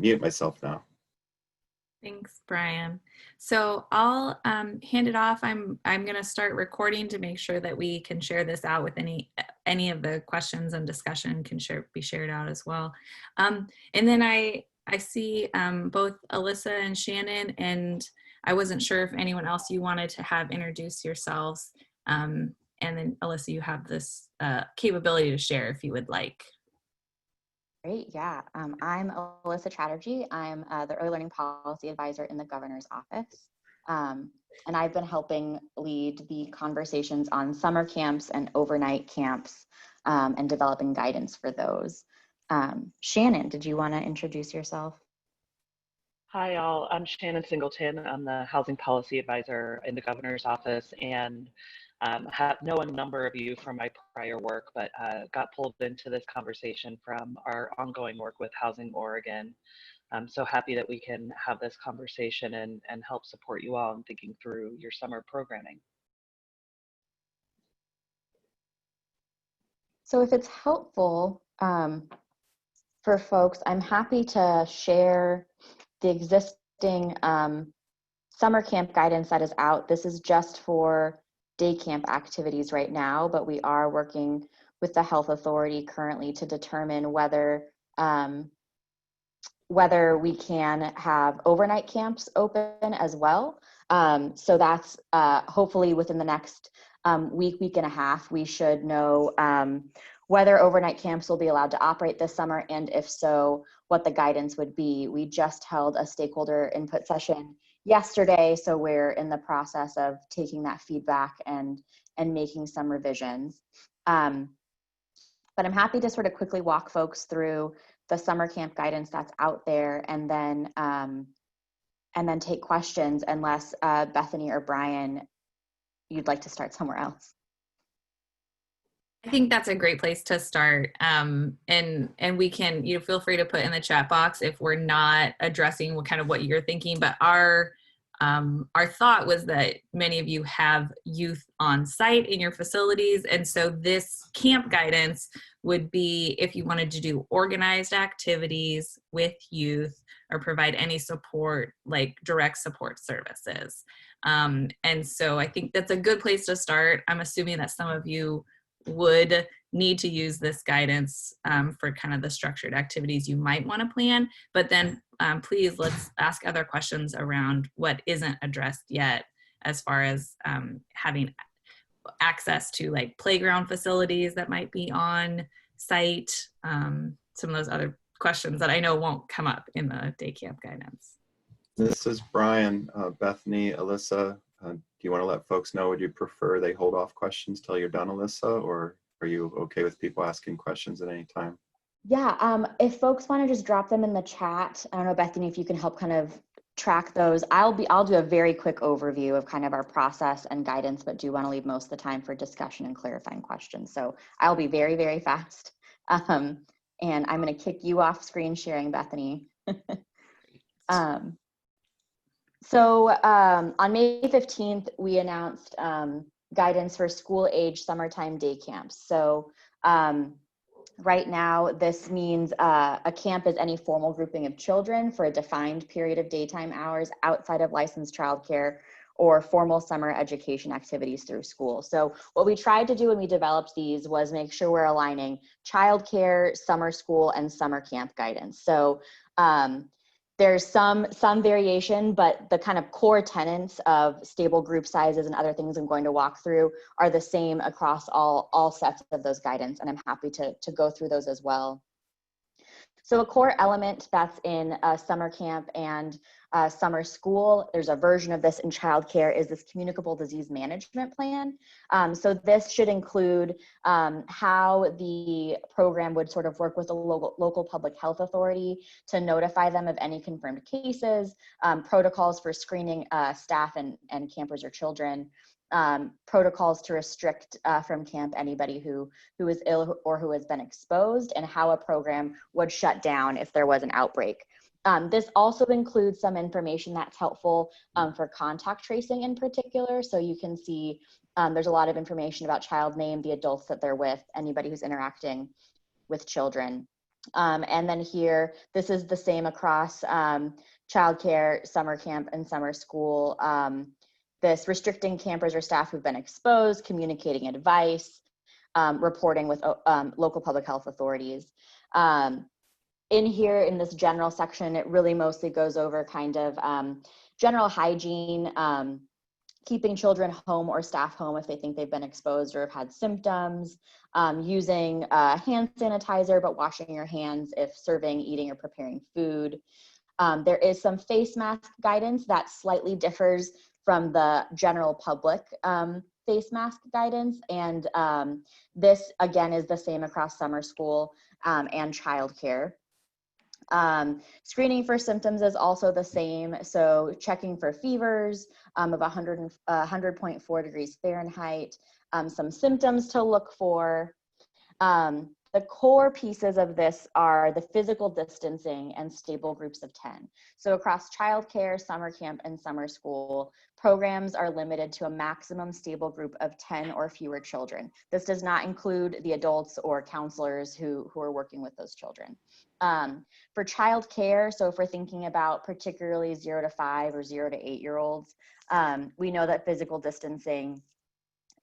mute myself now. Thanks, Brian. So I'll hand it off. I'm going to start recording to make sure that we can share this out with any of the questions and discussion can be shared out as well. And then I see both Alyssa and Shannon, and I wasn't sure if anyone else you wanted to have introduce yourselves. And then Alyssa, you have this capability to share if you would like. Great, yeah. I'm Alyssa Chatterjee. I'm the Early Learning Policy Advisor in the Governor's Office. And I've been helping lead the conversations on summer camps and overnight camps and developing guidance for those. Shannon, did you want to introduce yourself? Hi, all. I'm Shannon Singleton. I'm the Housing Policy Advisor in the Governor's Office, and have known a number of you from my prior work, but got pulled into this conversation from our ongoing work with Housing Oregon. I'm so happy that we can have this conversation and help support you all in thinking through your summer programming. So if it's helpful for folks, I'm happy to share the existing summer camp guidance that is out. This is just for day camp activities right now, but we are working with the health authority currently to determine whether we can have overnight camps open as well. So that's hopefully within the next week and a half, we should know whether overnight camps will be allowed to operate this summer, and if so, what the guidance would be. We just held a stakeholder input session yesterday, so we're in the process of taking that feedback and making some revisions. But I'm happy to sort of quickly walk folks through the summer camp guidance that's out there, and then take questions unless Bethany or Brian, you'd like to start somewhere else. I think that's a great place to start. And we can, feel free to put in the chat box if we're not addressing what you're thinking, but our thought was that many of you have youth on site in your facilities. And so this camp guidance would be if you wanted to do organized activities with youth or provide any support, like direct support services. And so I think that's a good place to start. I'm assuming that some of you would need to use this guidance for kind of the structured activities you might want to plan, but then please let's ask other questions around what isn't addressed yet as far as having access to like playground facilities that might be on site, some of those other questions that I know won't come up in the day camp guidance. This is Brian. Bethany, Alyssa, do you want to let folks know, would you prefer they hold off questions till you're done, Alyssa, or are you okay with people asking questions at any time? Yeah, if folks want to just drop them in the chat, I don't know, Bethany, if you can help kind of track those. I'll do a very quick overview of kind of our process and guidance, but do want to leave most of the time for discussion and clarifying questions. So I'll be very, very fast. And I'm going to kick you off screen sharing, Bethany. So on May 15th, we announced guidance for school-age summertime day camps. So right now, this means a camp is any formal grouping of children for a defined period of daytime hours outside of licensed childcare or formal summer education activities through school. So what we tried to do when we developed these was make sure we're aligning childcare, summer school, and summer camp guidance. So there's some variation, but the kind of core tenets of stable group sizes and other things I'm going to walk through are the same across all sets of those guidance, and I'm happy to go through those as well. So a core element that's in summer camp and summer school, there's a version of this in childcare, is this communicable disease management plan. So this should include how the program would sort of work with the local public health authority to notify them of any confirmed cases, protocols for screening staff and campers or children, protocols to restrict from camp anybody who is ill or who has been exposed, and how a program would shut down if there was an outbreak. This also includes some information that's helpful for contact tracing in particular. So you can see there's a lot of information about child name, the adults that they're with, anybody who's interacting with children. And then here, this is the same across childcare, summer camp, and summer school. This restricting campers or staff who've been exposed, communicating advice, reporting with local public health authorities. In here, in this general section, it really mostly goes over kind of general hygiene, keeping children home or staff home if they think they've been exposed or have had symptoms, using hand sanitizer, but washing your hands if serving, eating, or preparing food. There is some face mask guidance that slightly differs from the general public face mask guidance. And this, again, is the same across summer school and childcare. Screening for symptoms is also the same. So checking for fevers of 100.4 degrees Fahrenheit, some symptoms to look for. The core pieces of this are the physical distancing and stable groups of 10. So across childcare, summer camp, and summer school, programs are limited to a maximum stable group of 10 or fewer children. This does not include the adults or counselors who are working with those children. For childcare, so if we're thinking about particularly 0 to 5 or 0 to 8-year-olds, we know that physical distancing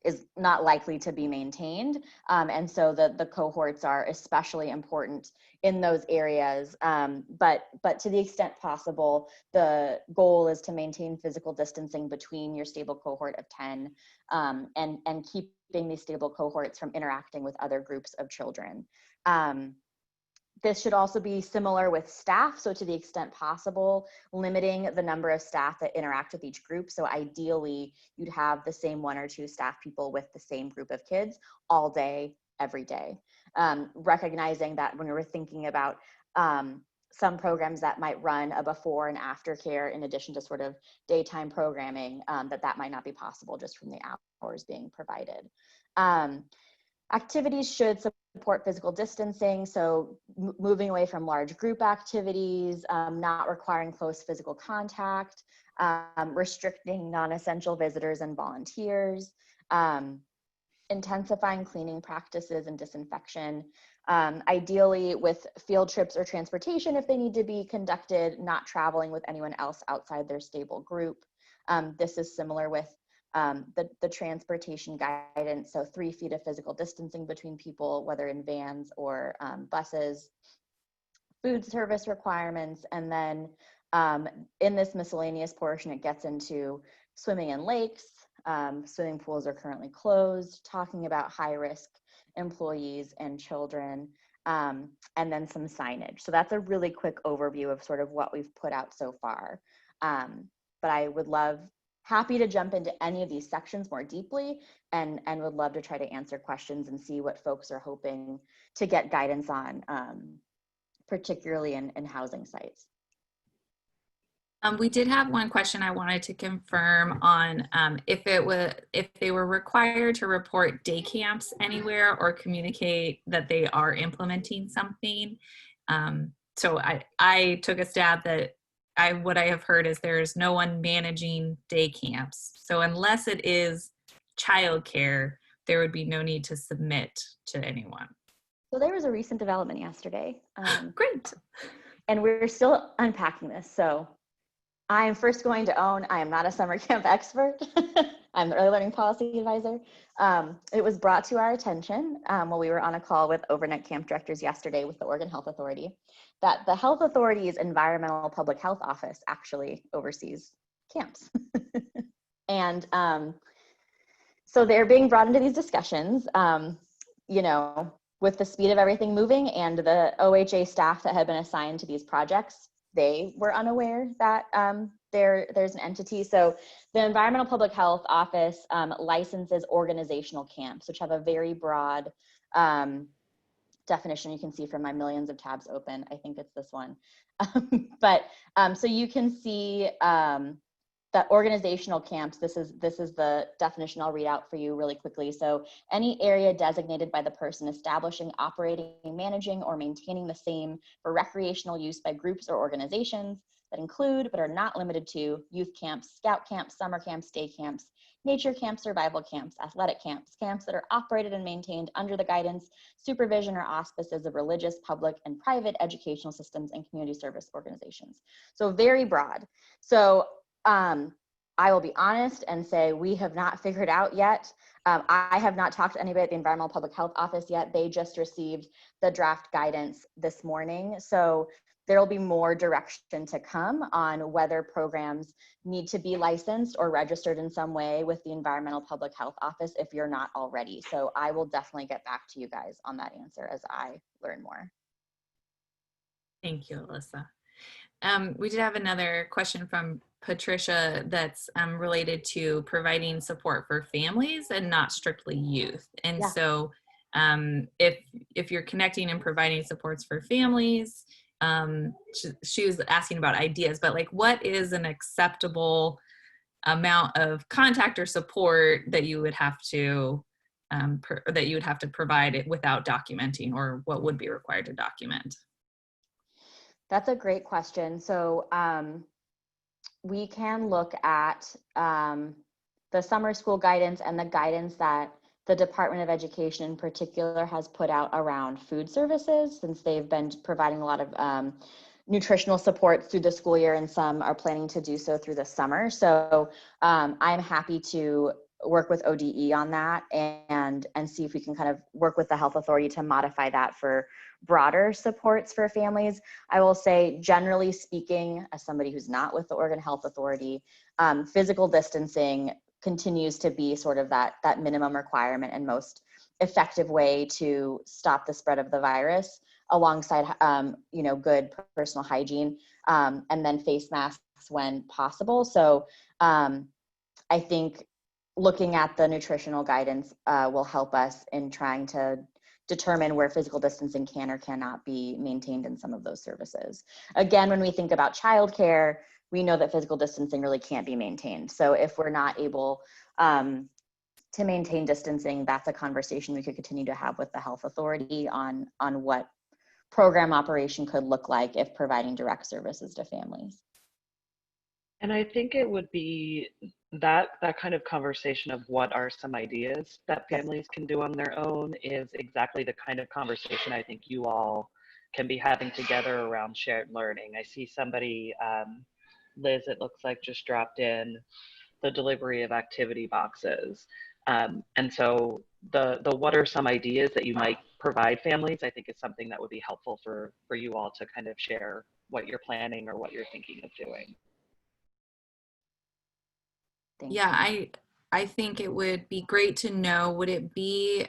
is not likely to be maintained. And so the cohorts are especially important in those areas. But to the extent possible, the goal is to maintain physical distancing between your stable cohort of 10 and keeping these stable cohorts from interacting with other groups of children. This should also be similar with staff. So to the extent possible, limiting the number of staff that interact with each group. So ideally, you'd have the same 1 or 2 staff people with the same group of kids all day, every day. Recognizing that when we're thinking about some programs that might run a before and after care in addition to sort of daytime programming, that might not be possible just from the hours being provided. Activities should support physical distancing, so moving away from large group activities, not requiring close physical contact, restricting non-essential visitors and volunteers, intensifying cleaning practices and disinfection, ideally with field trips or transportation if they need to be conducted, not traveling with anyone else outside their stable group. This is similar with the transportation guidance, so 3 feet of physical distancing between people, whether in vans or buses, food service requirements, and then in this miscellaneous portion, it gets into swimming in lakes, swimming pools are currently closed, talking about high-risk employees and children, and then some signage. So that's a really quick overview of sort of what we've put out so far. But I would happy to jump into any of these sections more deeply and would love to try to answer questions and see what folks are hoping to get guidance on, particularly in housing sites. We did have one question I wanted to confirm on if they were required to report day camps anywhere or communicate that they are implementing something. So I took a stab that what I have heard is there's no one managing day camps. So unless it is childcare, there would be no need to submit to anyone. So there was a recent development yesterday. Great. And we're still unpacking this. So I am first going to own, I am not a summer camp expert. I'm the early learning policy advisor. It was brought to our attention while we were on a call with overnight camp directors yesterday with the Oregon Health Authority that the Health Authority's Environmental Public Health Office actually oversees camps. And so they're being brought into these discussions, you know, with the speed of everything moving and the OHA staff that had been assigned to these projects, they were unaware that there's an entity. So the Environmental Public Health Office licenses organizational camps, which have a very broad definition. You can see from my millions of tabs open. I think it's this one. But so you can see that organizational camps, this is the definition I'll read out for you really quickly. So any area designated by the person establishing, operating, managing, or maintaining the same for recreational use by groups or organizations that include, but are not limited to, youth camps, scout camps, summer camps, day camps, nature camps, survival camps, athletic camps, camps that are operated and maintained under the guidance, supervision, or auspices of religious, public, and private educational systems and community service organizations. So very broad. So I will be honest and say we have not figured out yet. I have not talked to anybody at the Environmental Public Health Office yet. They just received the draft guidance this morning. So there will be more direction to come on whether programs need to be licensed or registered in some way with the Environmental Public Health Office if you're not already. So I will definitely get back to you guys on that answer as I learn more. Thank you, Alyssa. We did have another question from Patricia that's related to providing support for families and not strictly youth. And Yeah. so if you're connecting and providing supports for families, she was asking about ideas, but like what is an acceptable amount of contact or support that you would have to provide it without documenting, or what would be required to document? That's a great question. So we can look at the summer school guidance and the guidance that the Department of Education in particular has put out around food services, since they've been providing a lot of nutritional support through the school year, and some are planning to do so through the summer. So I'm happy to work with ODE on that and see if we can kind of work with the health authority to modify that for broader supports for families. I will say, generally speaking, as somebody who's not with the Oregon Health Authority, physical distancing continues to be sort of that minimum requirement and most effective way to stop the spread of the virus, alongside good personal hygiene, and then face masks when possible. So I think looking at the nutritional guidance will help us in trying to determine where physical distancing can or cannot be maintained in some of those services. Again, when we think about childcare, we know that physical distancing really can't be maintained. So if we're not able to maintain distancing, that's a conversation we could continue to have with the health authority on what program operation could look like if providing direct services to families. And I think it would be that kind of conversation of what are some ideas that families can do on their own is exactly the kind of conversation I think you all can be having together around shared learning. I see somebody, Liz, it looks like, just dropped in the delivery of activity boxes. And so the what are some ideas that you might provide families, I think is something that would be helpful for you all to kind of share what you're planning or what you're thinking of doing. Yeah, I think it would be great to know, would it be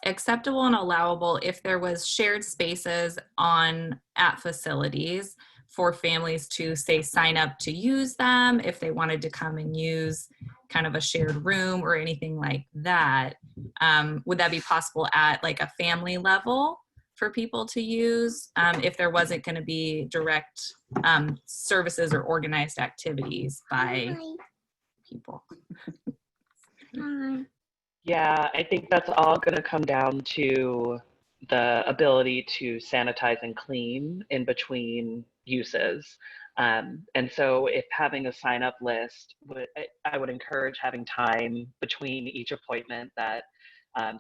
acceptable and allowable if there was shared spaces at facilities for families to, say, sign up to use them if they wanted to come and use kind of a shared room or anything like that? Would that be possible at like a family level for people to use if there wasn't going to be direct services or organized activities by people? Yeah, I think that's all going to come down to the ability to sanitize and clean in between uses. And so if having a sign up list, I would encourage having time between each appointment that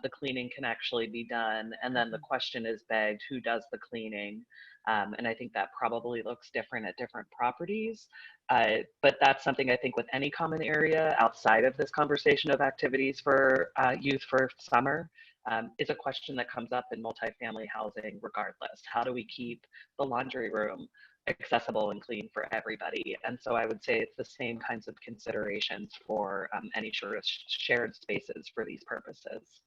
the cleaning can actually be done. And then the question is begged, who does the cleaning? And I think that probably looks different at different properties. But that's something I think with any common area outside of this conversation of activities for youth for summer is a question that comes up in multifamily housing regardless. How do we keep the laundry room accessible and clean for everybody? And so I would say it's the same kinds of considerations for any sort of shared spaces for these purposes.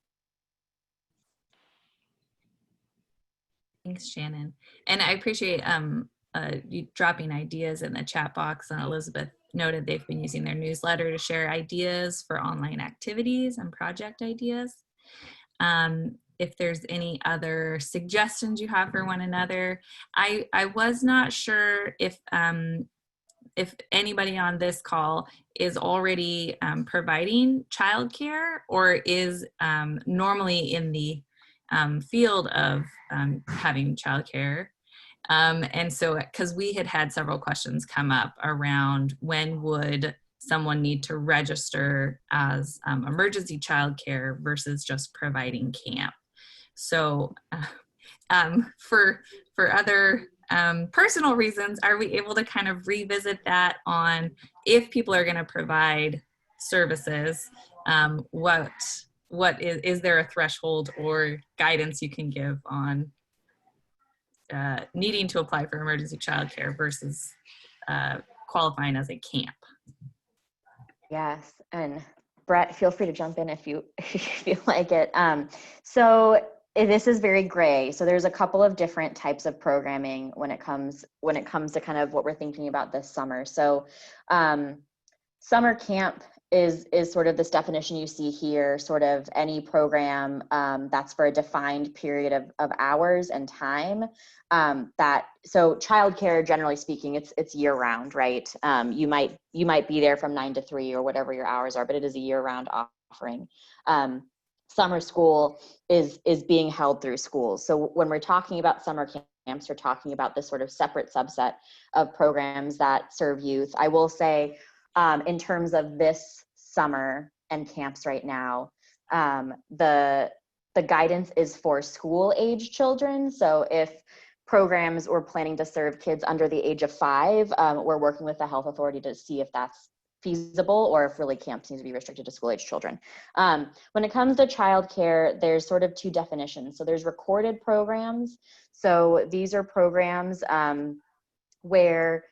Thanks, Shannon. And I appreciate you dropping ideas in the chat box. And Elizabeth noted they've been using their newsletter to share ideas for online activities and project ideas. If there's any other suggestions you have for one another. I was not sure if if anybody on this call is already providing childcare or is normally in the field of having childcare. And so, because we had several questions come up around when would someone need to register as emergency childcare versus just providing camp. So for other personal reasons, are we able to kind of revisit that on if people are going to provide services, what is there a threshold or guidance you can give on needing to apply for emergency childcare versus qualifying as a camp? Yes, and Brett, feel free to jump in if you feel like it. So this is very gray. So there's a couple of different types of programming when it comes to kind of what we're thinking about this summer. So summer camp is sort of this definition you see here, sort of any program that's for a defined period of hours and time. So childcare, generally speaking, it's year round, right? You might be there from 9 to 3 or whatever your hours are, but it is a year round offering. Summer school is being held through schools. So when we're talking about summer camps, we're talking about this sort of separate subset of programs that serve youth. I will say, in terms of this summer and camps right now, the guidance is for school age children. So if programs we're planning to serve kids under the age of 5, we're working with the health authority to see if that's feasible or if really camps need to be restricted to school age children. When it comes to childcare, there's sort of 2 definitions. So there's recorded programs. So these are programs where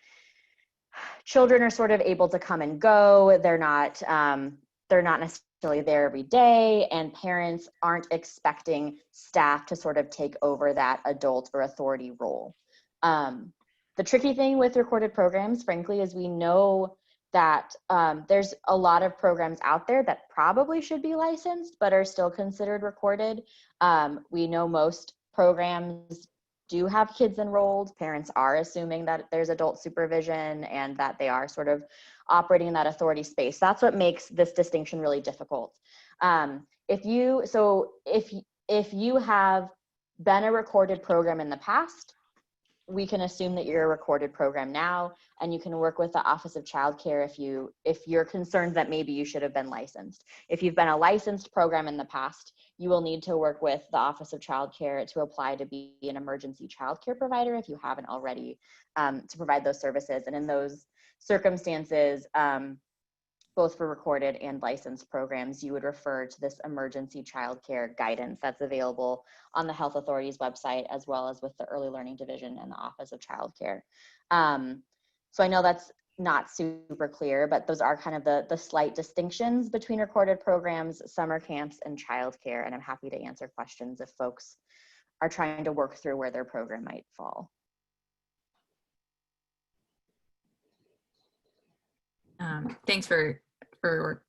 children are sort of able to come and go. They're not necessarily there every day, and parents aren't expecting staff to sort of take over that adult or authority role. The tricky thing with recorded programs, frankly, is we know that there's a lot of programs out there that probably should be licensed but are still considered recorded. We know most programs do have kids enrolled. Parents are assuming that there's adult supervision and that they are sort of operating in that authority space. That's what makes this distinction really difficult. If you have been a recorded program in the past, we can assume that you're a recorded program now, and you can work with the Office of Child Care if you're concerned that maybe you should have been licensed. If you've been a licensed program in the past, you will need to work with the Office of Child Care to apply to be an emergency child care provider if you haven't already, to provide those services. And in those circumstances, both for recorded and licensed programs, you would refer to this emergency child care guidance that's available on the health authority's website, as well as with the early learning division and the Office of Child Care. So I know that's not super clear, but those are kind of the slight distinctions between recorded programs, summer camps, and child care. And I'm happy to answer questions if folks are trying to work through where their program might fall. Thanks for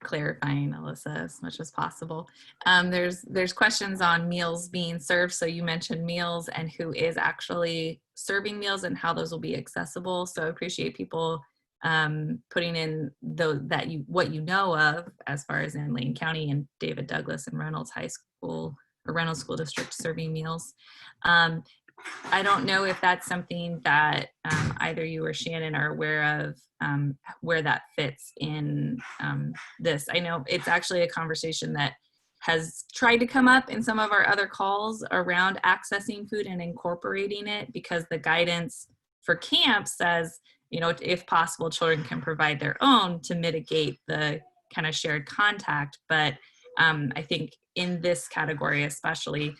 clarifying, Alyssa, as much as possible. There's questions on meals being served. So you mentioned meals and who is actually serving meals and how those will be accessible. So I appreciate people putting in what you know of as far as in Lane County and David Douglas and Reynolds High School or Reynolds School District serving meals. I don't know if that's something that either you or Shannon are aware of, where that fits in this. I know it's actually a conversation that has tried to come up in some of our other calls around accessing food and incorporating it, because the guidance for camp says, if possible, children can provide their own to mitigate the kind of shared contact. But I think in this category especially,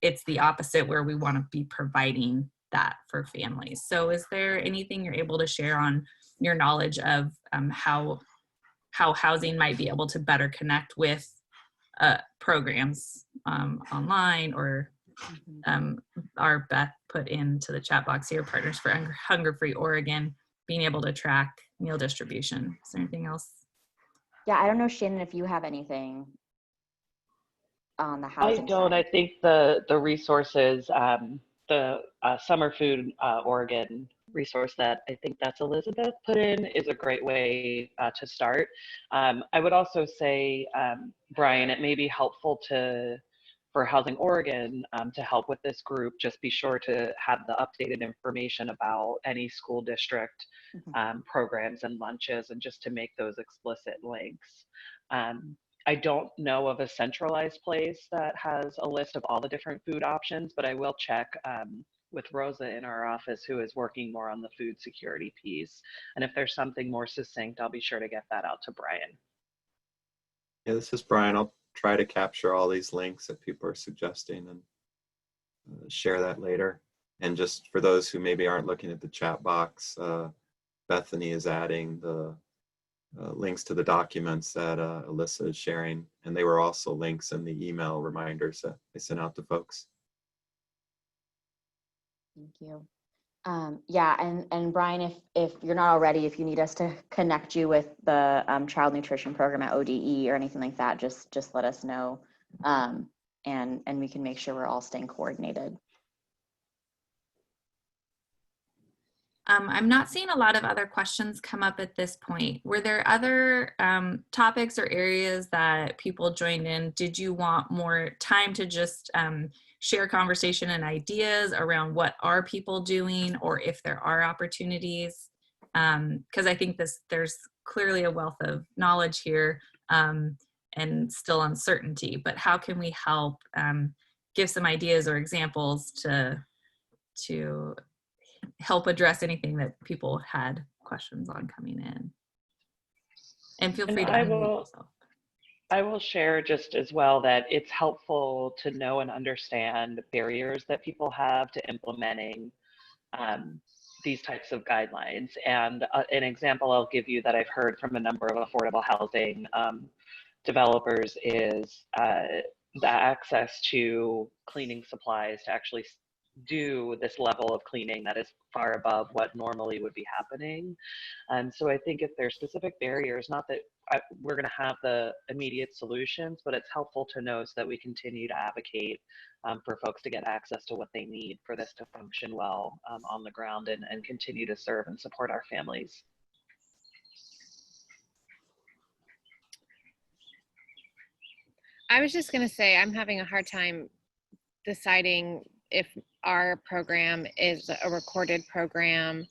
it's the opposite, where we want to be providing that for families. So is there anything you're able to share on your knowledge of how housing might be able to better connect with programs online, or our Beth put into the chat box here, Partners for Hunger Free Oregon, being able to track meal distribution. Is there anything else? Yeah, I don't know, Shannon, if you have anything on the housing I don't. side. I think the resources, the Summer Food Oregon resource that I think that's Elizabeth put in is a great way to start. I would also say, Brian, it may be helpful for Housing Oregon to help with this group, just be sure to have the updated information about any school district programs and lunches, and just to make those explicit links. I don't know of a centralized place that has a list of all the different food options, but I will check with Rosa in our office, who is working more on the food security piece. And if there's something more succinct, I'll be sure to get that out to Brian. Yeah, this is Brian. I'll try to capture all these links that people are suggesting and share that later. And just for those who maybe aren't looking at the chat box, Bethany is adding the links to the documents that Alyssa is sharing. And they were also links in the email reminders that I sent out to folks. Thank you. Yeah, and Brian, if you're not already, if you need us to connect you with the child nutrition program at ODE or anything like that, just let us know, and we can make sure we're all staying coordinated. I'm not seeing a lot of other questions come up at this point. Were there other topics or areas that people joined in? Did you want more time to just share conversation and ideas around what are people doing, or if there are opportunities? Because I think there's clearly a wealth of knowledge here and still uncertainty, but how can we help give some ideas or examples to help address anything that people had questions on coming in? And feel free to unmute yourself. I will share just as well that it's helpful to know and understand barriers that people have to implementing these types of guidelines. And an example I'll give you that I've heard from a number of affordable housing developers is the access to cleaning supplies to actually do this level of cleaning that is far above what normally would be happening. And so I think if there's specific barriers, not that we're going to have the immediate solutions, but it's helpful to know so that we continue to advocate for folks to get access to what they need for this to function well on the ground and continue to serve and support our families. I was just going to say, I'm having a hard time deciding if our program is a recorded program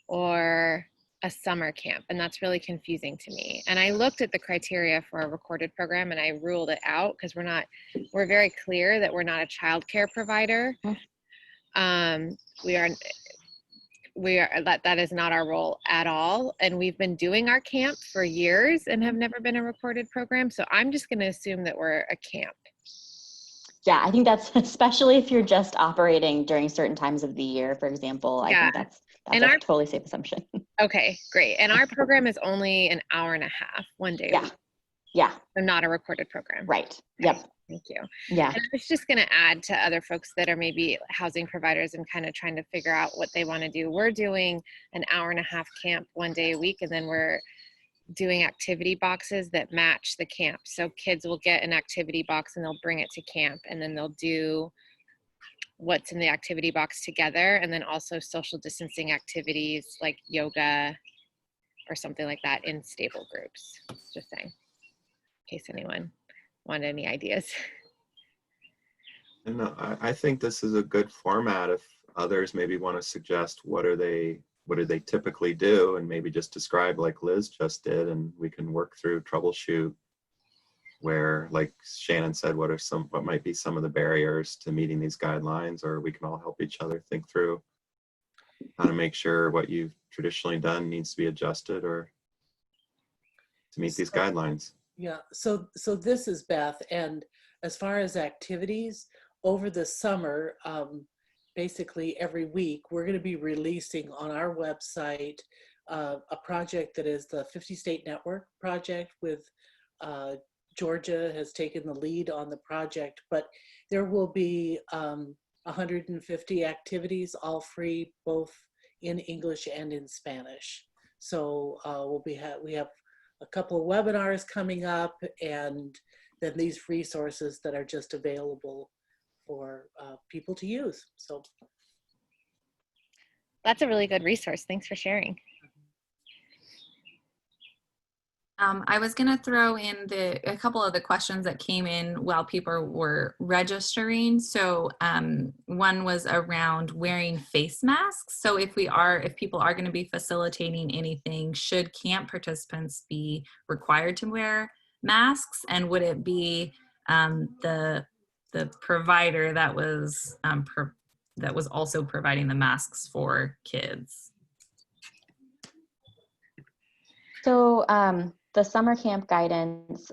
or a summer camp, and that's really confusing to me. And I looked at the criteria for a recorded program and I ruled it out because we're very clear that we're not a childcare provider. That is not our role at all. And we've been doing our camp for years and have never been a recorded program. So I'm just going to assume that we're a camp. Yeah, I think that's, especially if you're just operating during certain times of the year, for example, I think that's a totally safe assumption. Okay, great. And our program is only an hour and a half, one day a week. Yeah. So not a recorded program. Right. Yep. Thank you. Yeah. And I was just going to add to other folks that are maybe housing providers and kind of trying to figure out what they want to do. We're doing an hour and a half camp one day a week, and then we're doing activity boxes that match the camp. So kids will get an activity box and they'll bring it to camp, and then they'll do what's in the activity box together, and then also social distancing activities like yoga or something like that in stable groups. Just saying, in case anyone wanted any ideas. And I think this is a good format if others maybe want to suggest what do they typically do, and maybe just describe like Liz just did, and we can work through troubleshoot where, like Shannon said, what might be some of the barriers to meeting these guidelines, or we can all help each other think through how to make sure what you've traditionally done needs to be adjusted or to meet these guidelines. Yeah, so this is Beth, and as far as activities over the summer, basically every week we're going to be releasing on our website a project that is the 50 State Network project with Georgia has taken the lead on the project, but there will be 150 activities, all free, both in English and in Spanish. So we have a couple of webinars coming up, and then these resources that are just available for people to use. So That's a really good resource. Thanks for sharing. I was going to throw in a couple of the questions that came in while people were registering. So one was around wearing face masks. So if people are going to be facilitating anything, should camp participants be required to wear masks? And would it be the provider that was also providing the masks for kids? So the summer camp guidance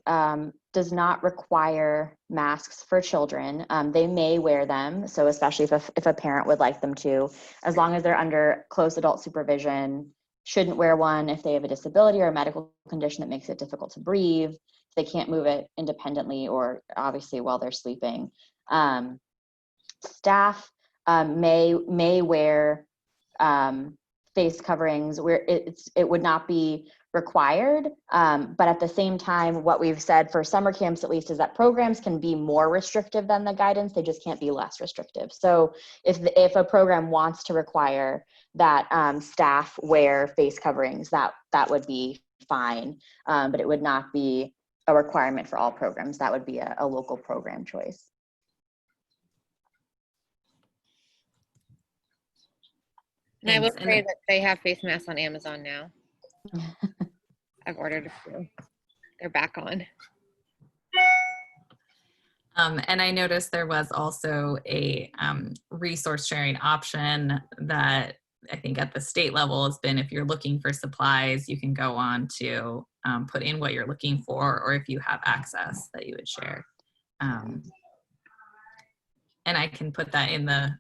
does not require masks for children. They may wear them, so especially if a parent would like them to, as long as they're under close adult supervision, shouldn't wear one if they have a disability or a medical condition that makes it difficult to breathe, if they can't move it independently, or obviously while they're sleeping. Staff may wear face coverings where it would not be required, but at the same time, what we've said for summer camps at least is that programs can be more restrictive than the guidance, they just can't be less restrictive. So if a program wants to require that staff wear face coverings, that would be fine, but it would not be a requirement for all programs. That would be a local program choice. And I will say that they have face masks on Amazon now. I've ordered a few. They're back on. And I noticed there was also a resource sharing option that I think at the state level has been, if you're looking for supplies, you can go on to put in what you're looking for, or if you have access that you would share. And I can put that in the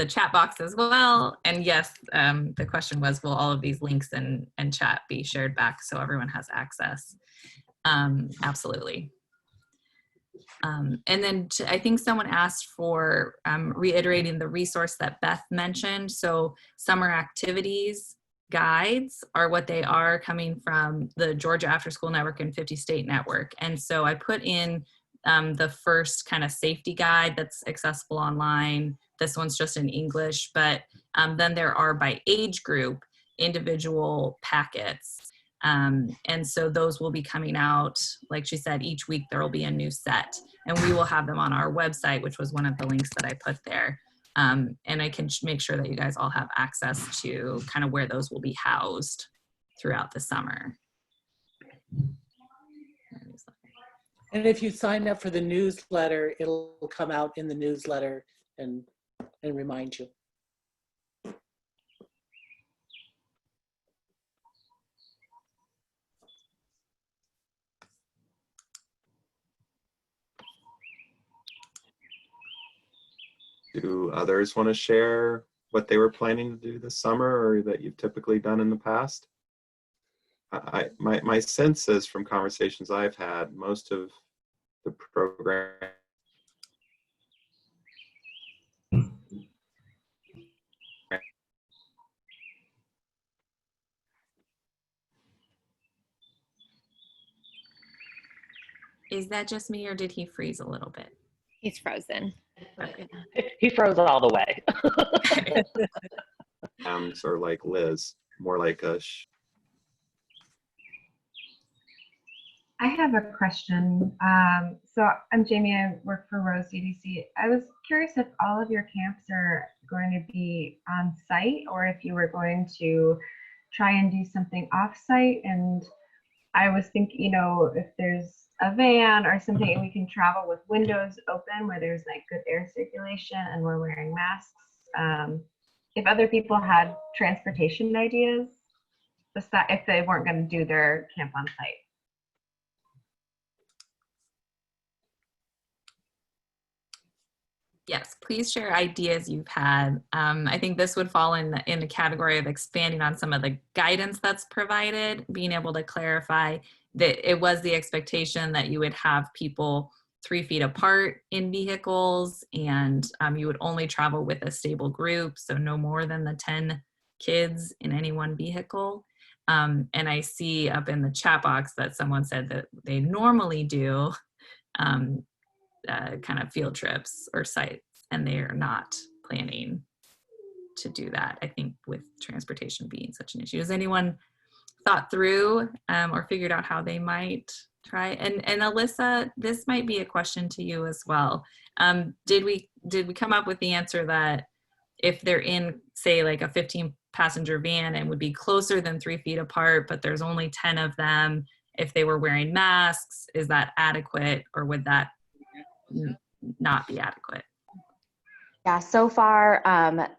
chat box as well. And yes, the question was, will all of these links and chat be shared back so everyone has access? Absolutely. And then I think someone asked for reiterating the resource that Beth mentioned. So summer activities guides are what they are, coming from the Georgia After School Network and 50 State Network. And so I put in the first kind of safety guide that's accessible online. This one's just in English, but then there are by age group individual packets. And so those will be coming out, like she said, each week there will be a new set, and we will have them on our website, which was one of the links that I put there. And I can make sure that you guys all have access to kind of where those will be housed throughout the summer. And if you sign up for the newsletter, it'll come out in the newsletter and remind you. Do others want to share what they were planning to do this summer, or that you've typically done in the past? My sense is, from conversations I've had, most of the program Is that just me, or did he freeze a little bit? He's frozen. Okay. He froze all the way. or like Liz, more like a I have a question. So I'm Jamie, I work for Rose CDC. I was curious if all of your camps are going to be on site, or if you were going to try and do something off site. And I was thinking, you know, if there's a van or something and we can travel with windows open where there's like good air circulation and we're wearing masks. If other people had transportation ideas, if they weren't going to do their camp on site. Yes, please share ideas you've had. I think this would fall in the category of expanding on some of the guidance that's provided, being able to clarify that it was the expectation that you would have people 3 feet apart in vehicles, and you would only travel with a stable group, so no more than the 10 kids in any one vehicle. And I see up in the chat box that someone said that they normally do kind of field trips or sites, and they are not planning to do that, I think, with transportation being such an issue. Has anyone thought through or figured out how they might try? And Alyssa, this might be a question to you as well. Did we come up with the answer that if they're in, say, like a 15 passenger van and would be closer than 3 feet apart, but there's only 10 of them, if they were wearing masks, is that adequate, or would that not be adequate? Yeah, so far,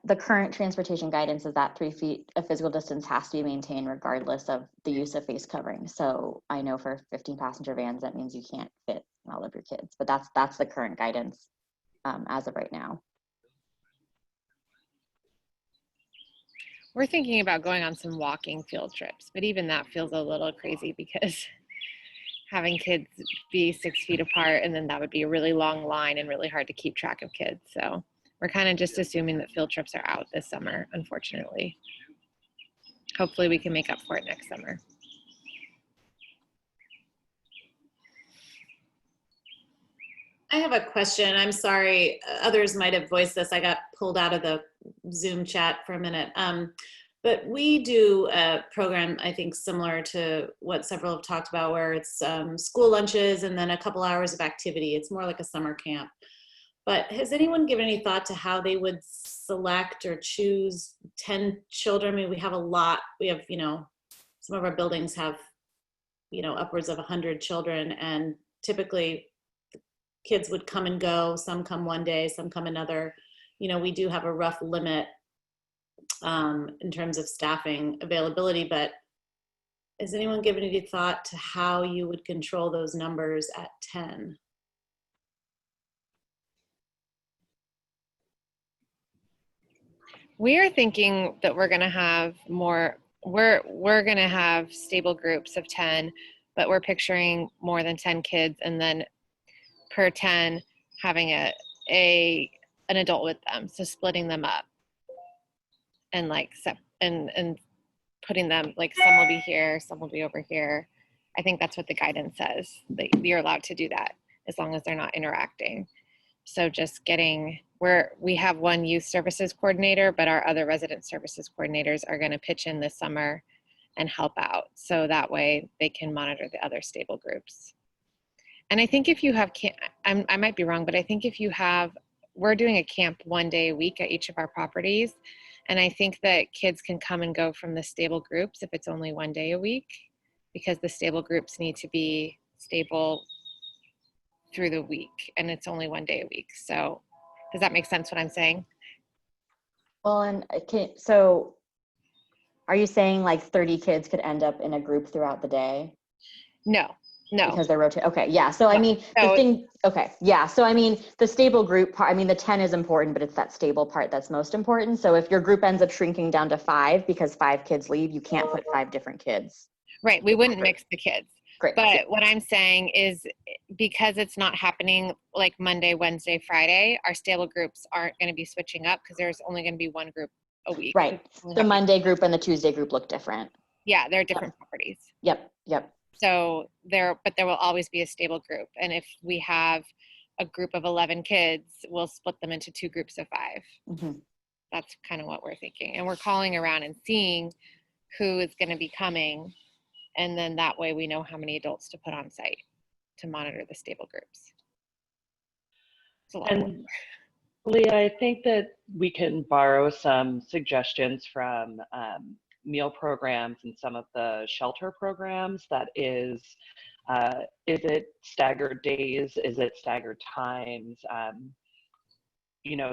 the current transportation guidance is that 3 feet of physical distance has to be maintained regardless of the use of face covering. So I know for 15 passenger vans, that means you can't fit all of your kids, but that's the current guidance as of right now. We're thinking about going on some walking field trips, but even that feels a little crazy because having kids be 6 feet apart, and then that would be a really long line and really hard to keep track of kids. So we're kind of just assuming that field trips are out this summer, unfortunately. Hopefully we can make up for it next summer. I have a question. I'm sorry, others might have voiced this. I got pulled out of the Zoom chat for a minute. But we do a program, I think, similar to what several have talked about, where it's school lunches and then a couple hours of activity. It's more like a summer camp. But has anyone given any thought to how they would select or choose 10 children? I mean, we have a lot. We have, some of our buildings have, upwards of 100 children, and typically kids would come and go. Some come one day, some come another. We do have a rough limit in terms of staffing availability, but has anyone given any thought to how you would control those numbers at 10? We are thinking that we're going to have more, we're going to have stable groups of 10, but we're picturing more than 10 kids, and then per 10 having an adult with them. So splitting them up and and putting them, like, some will be here, some will be over here. I think that's what the guidance says, that you're allowed to do that as long as they're not interacting. So just we have one youth services coordinator, but our other resident services coordinators are going to pitch in this summer and help out. So that way they can monitor the other stable groups. And I think if you have, I might be wrong, but I think if you have, we're doing a camp 1 day a week at each of our properties. And I think that kids can come and go from the stable groups if it's only 1 day a week, because the stable groups need to be stable through the week, and it's only 1 day a week. So does that make sense what I'm saying? Well, and so are you saying like 30 kids could end up in a group throughout the day? No. Because they're rotating. Okay, yeah. So I mean, the thing, okay, yeah. So I mean, the stable group part, I mean, the 10 is important, but it's that stable part that's most important. So if your group ends up shrinking down to 5 because 5 kids leave, you can't put 5 different kids. Right, we wouldn't mix the kids. Great. But Yeah. what I'm saying is, because it's not happening like Monday, Wednesday, Friday, our stable groups aren't going to be switching up because there's only going to be one group a week. Right. The Monday group and the Tuesday group look different. Yeah, they're different properties. Yep. So there will always be a stable group. And if we have a group of 11 kids, we'll split them into 2 groups of 5. Mm-hmm. That's kind of what we're thinking. And we're calling around and seeing who is going to be coming. And then that way we know how many adults to put on site to monitor the stable groups. It's a lot of work. Leah, I think that we can borrow some suggestions from meal programs and some of the shelter programs. That is it staggered days? Is it staggered times?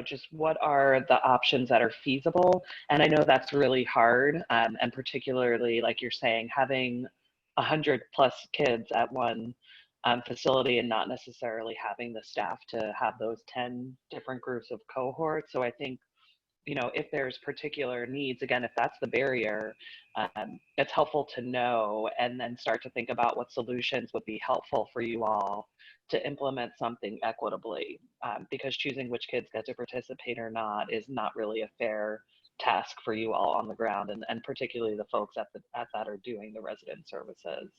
Just what are the options that are feasible? And I know that's really hard, and particularly, like you're saying, having 100+ kids at one facility and not necessarily having the staff to have those 10 different groups of cohorts. So I think, if there's particular needs, again, if that's the barrier, it's helpful to know and then start to think about what solutions would be helpful for you all to implement something equitably, because choosing which kids get to participate or not is not really a fair task for you all on the ground, and particularly the folks at that are doing the resident services.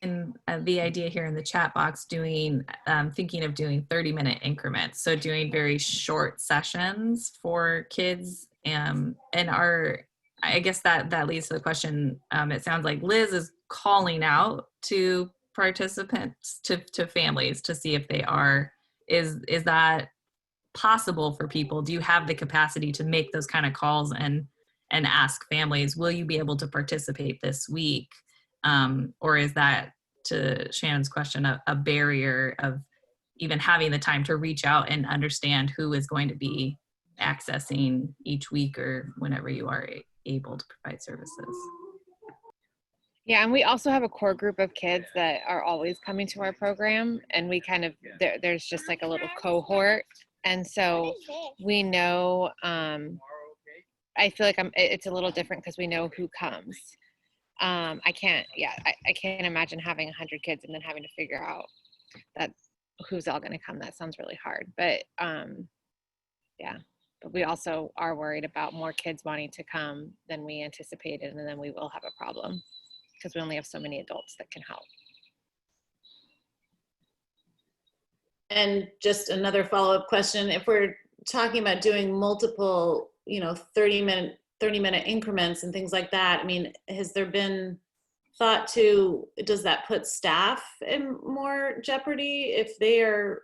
And the idea here in the chat box doing, thinking of doing 30-minute increments. So doing very short sessions for kids. And I guess that leads to the question. It sounds like Liz is calling out to participants, to families, to see if they are, is that possible for people? Do you have the capacity to make those kind of calls and ask families, will you be able to participate this week? Or is that, to Shannon's question, a barrier of even having the time to reach out and understand who is going to be accessing each week or whenever you are able to provide services? Yeah, and we also have a core group of kids that are always coming to our program, and we kind of, there's just like a little cohort. And so we know, I feel like it's a little different because we know who comes. I can't imagine having 100 kids and then having to figure out that who's all going to come. That sounds really hard, but yeah, but we also are worried about more kids wanting to come than we anticipated, and then we will have a problem because we only have so many adults that can help. And just another follow-up question, if we're talking about doing multiple, 30-minute increments and things like that, I mean, has there been thought to, does that put staff in more jeopardy if they are,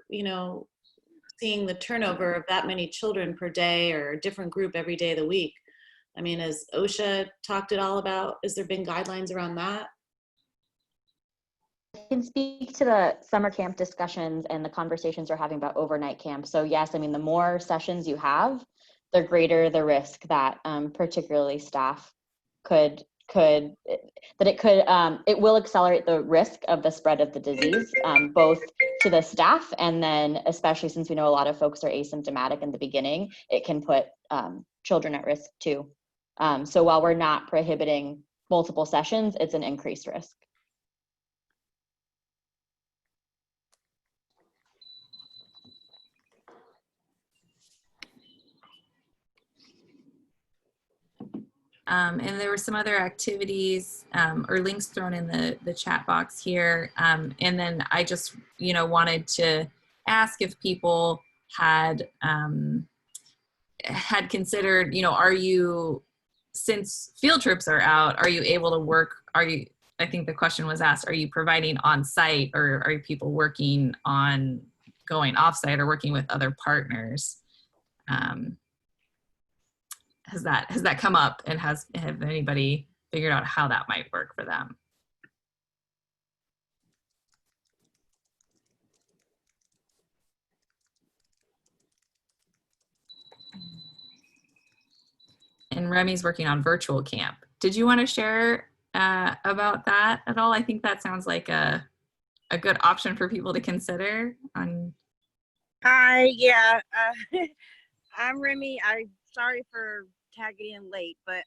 seeing the turnover of that many children per day or a different group every day of the week? I mean, has OSHA talked at all about, has there been guidelines around that? I can speak to the summer camp discussions and the conversations we're having about overnight camp. So yes, I mean, the more sessions you have, the greater the risk that particularly staff it will accelerate the risk of the spread of the disease, both to the staff, and then especially since we know a lot of folks are asymptomatic in the beginning, it can put children at risk too. So while we're not prohibiting multiple sessions, it's an increased risk. And there were some other activities or links thrown in the chat box here. And then I just, wanted to ask if people had considered, are you, since field trips are out, are you able to work, I think the question was asked, are you providing on site, or are people working on going off site or working with other partners? Has that come up, and have anybody figured out how that might work for them? And Remy's working on virtual camp. Did you want to share about that at all? I think that sounds like a good option for people to consider. Hi, yeah, I'm Remy. I'm sorry for tagging in late, but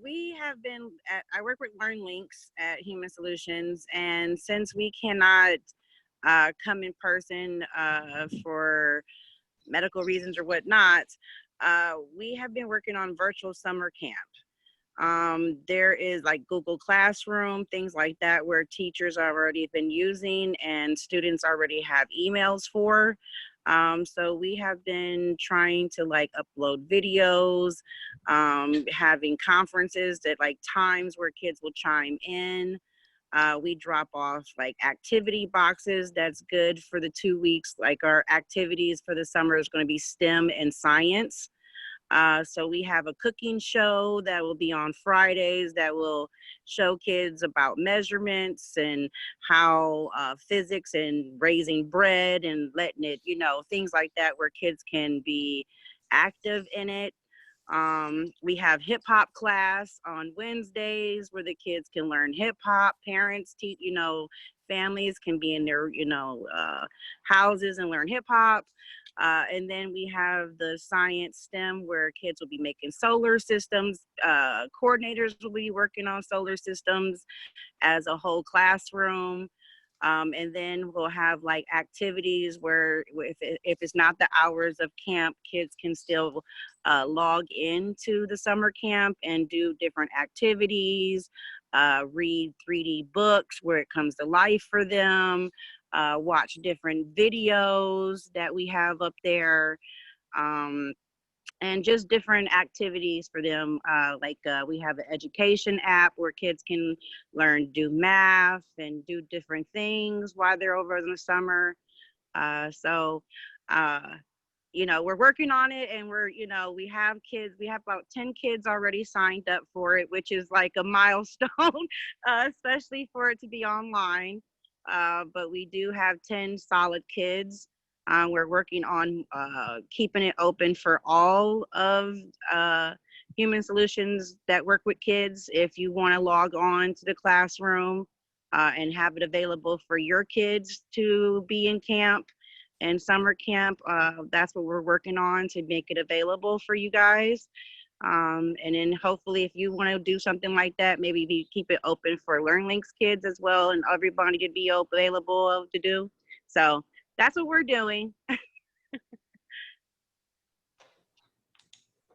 we have been I work with LearnLinks at Human Solutions, and since we cannot come in person for medical reasons or whatnot, we have been working on virtual summer camp. There is like Google Classroom, things like that, where teachers have already been using and students already have emails for. So we have been trying to like upload videos, having conferences at like times where kids will chime in. We drop off like activity boxes. That's good for the 2 weeks. Like our activities for the summer is going to be STEM and science. So we have a cooking show that will be on Fridays that will show kids about measurements and how physics and raising bread and letting it, things like that, where kids can be active in it. We have hip hop class on Wednesdays where the kids can learn hip hop. Parents teach, families can be in their, houses and learn hip hop. And then we have the science STEM where kids will be making solar systems. Coordinators will be working on solar systems as a whole classroom. And then we'll have like activities where if it's not the hours of camp, kids can still log into the summer camp and do different activities. read 3D books where it comes to life for them, watch different videos that we have up there, and just different activities for them. We have an education app where kids can learn to do math and do different things while they're over in the summer. We're working on it, and we have kids. We have about 10 kids already signed up for it, which is like a milestone, especially for it to be online. But we do have 10 solid kids. We're working on keeping it open for all of Human Solutions that work with kids. If you want to log on to the classroom and have it available for your kids to be in camp and summer camp, that's what we're working on to make it available for you guys. And then hopefully if you want to do something like that, maybe keep it open for LearnLinks kids as well, and everybody to be available to do. So that's what we're doing.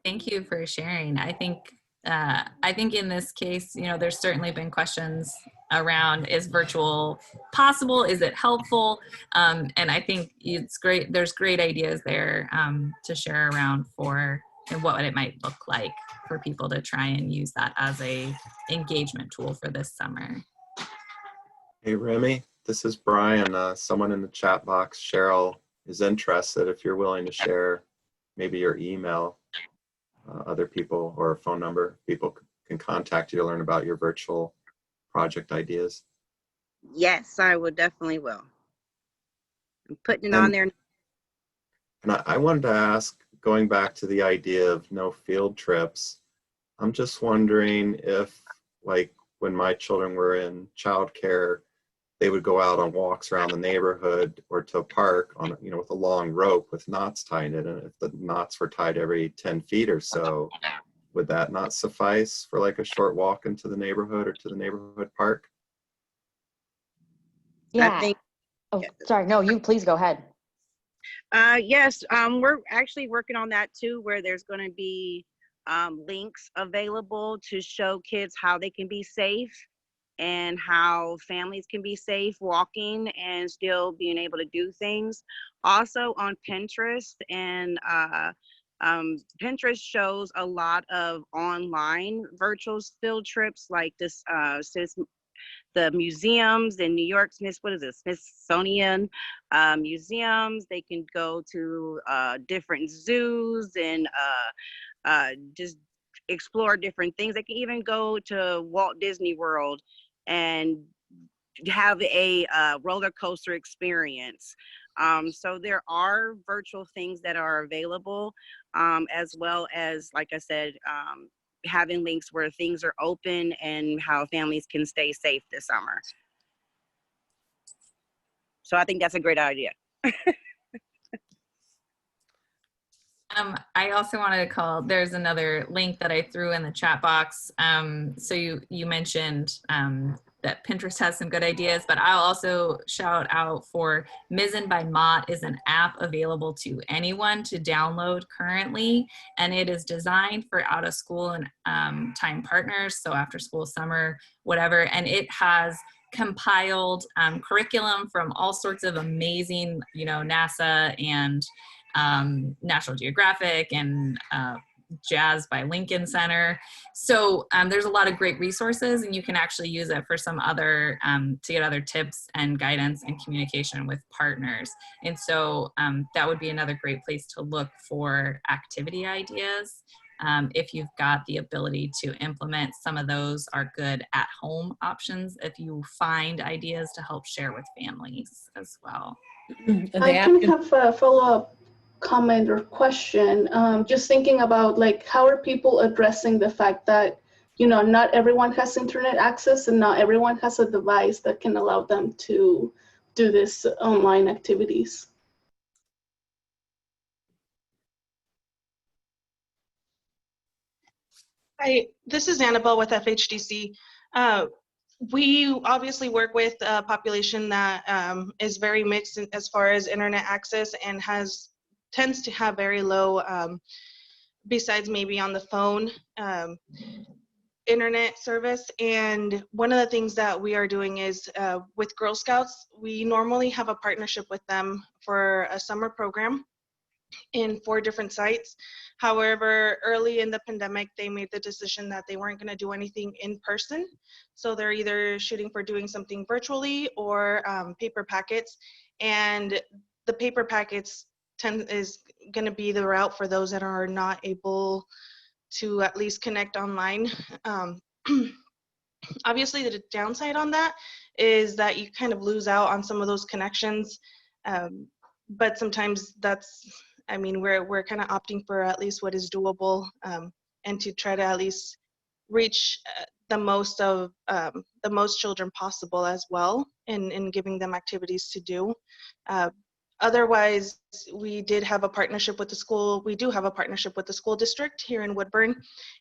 Thank you for sharing. I think in this case, there's certainly been questions around, is virtual possible? Is it helpful? And I think it's great. There's great ideas there to share around and what it might look like for people to try and use that as a engagement tool for this summer. Hey, Remy, this is Brian. Someone in the chat box, Cheryl, is interested. If you're willing to share maybe your email, other people, or a phone number, people can contact you to learn about your virtual project ideas. Yes, I will definitely will. I'm putting it on there. And I wanted to ask, going back to the idea of no field trips, I'm just wondering if, like, when my children were in childcare, they would go out on walks around the neighborhood or to a park on, with a long rope with knots tied in it. If the knots were tied every 10 feet or so, would that not suffice for like a short walk into the neighborhood or to the neighborhood park? Yeah. Oh, sorry. No, you please go ahead. Yes, we're actually working on that too, where there's going to be links available to show kids how they can be safe and how families can be safe walking and still being able to do things. Also on Pinterest, and Pinterest shows a lot of online virtual field trips, like this the museums in New York, Smithsonian museums. They can go to different zoos and just explore different things. They can even go to Walt Disney World and have a roller coaster experience. So there are virtual things that are available, as well as, like I said, having links where things are open and how families can stay safe this summer. So I think that's a great idea. I also wanted to call, there's another link that I threw in the chat box. So you mentioned that Pinterest has some good ideas, but I'll also shout out for Meza by Mott is an app available to anyone to download currently, and it is designed for out of school and time partners, so after school, summer, whatever, and it has compiled curriculum from all sorts of amazing, NASA and National Geographic and Jazz by Lincoln Center. So there's a lot of great resources, and you can actually use it for some other, to get other tips and guidance and communication with partners. And so that would be another great place to look for activity ideas. If you've got the ability to implement, some of those are good at-home options if you find ideas to help share with families as well. I can have a follow-up comment or question. Just thinking about, like, how are people addressing the fact that, not everyone has internet access and not everyone has a device that can allow them to do this online activities? Hi, this is Anabel with FHDC. We obviously work with a population that is very mixed as far as internet access and tends to have very low, besides maybe on the phone. internet service. And one of the things that we are doing is with Girl Scouts, we normally have a partnership with them for a summer program in 4 different sites. However, early in the pandemic, they made the decision that they weren't going to do anything in person. So they're either shooting for doing something virtually or paper packets. And the paper packets is going to be the route for those that are not able to at least connect online. Obviously, the downside on that is that you kind of lose out on some of those connections. But sometimes that's, I mean, we're kind of opting for at least what is doable, and to try to at least reach the most children possible as well in giving them activities to do. Otherwise, we did have a partnership with the school. We do have a partnership with the school district here in Woodburn.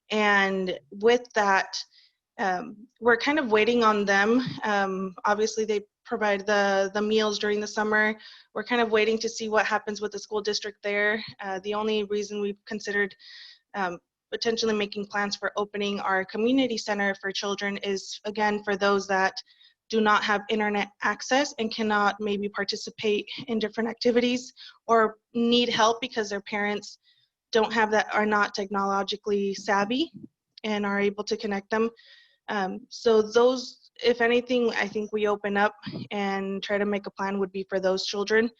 And with that, we're kind of waiting on them. Obviously, they provide the meals during the summer. We're kind of waiting to see what happens with the school district there. The only reason we've considered potentially making plans for opening our community center for children is, again, for those that do not have internet access and cannot maybe participate in different activities or need help because their parents don't have that, are not technologically savvy and are able to connect them. So those, if anything, I think we open up and try to make a plan would be for those children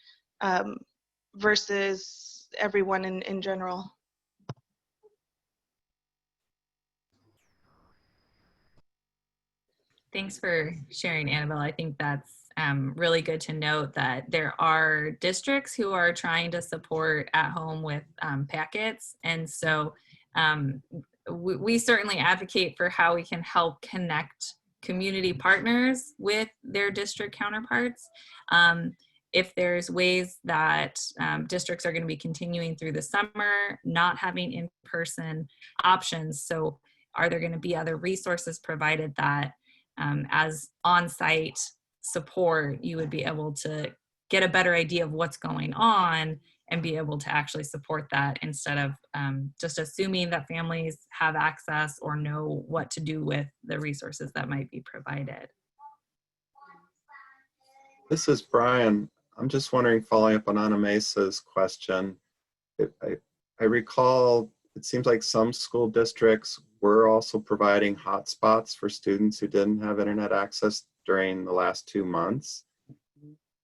versus everyone in general. Thanks for sharing, Anabel. I think that's really good to note that there are districts who are trying to support at home with packets. And so we certainly advocate for how we can help connect community partners with their district counterparts. If there's ways that districts are going to be continuing through the summer, not having in-person options. So are there going to be other resources provided that as on-site support, you would be able to get a better idea of what's going on and be able to actually support that instead of just assuming that families have access or know what to do with the resources that might be provided. This is Brian. I'm just wondering, following up on Ana Mesa's question, I recall it seems like some school districts were also providing hotspots for students who didn't have internet access during the last 2 months.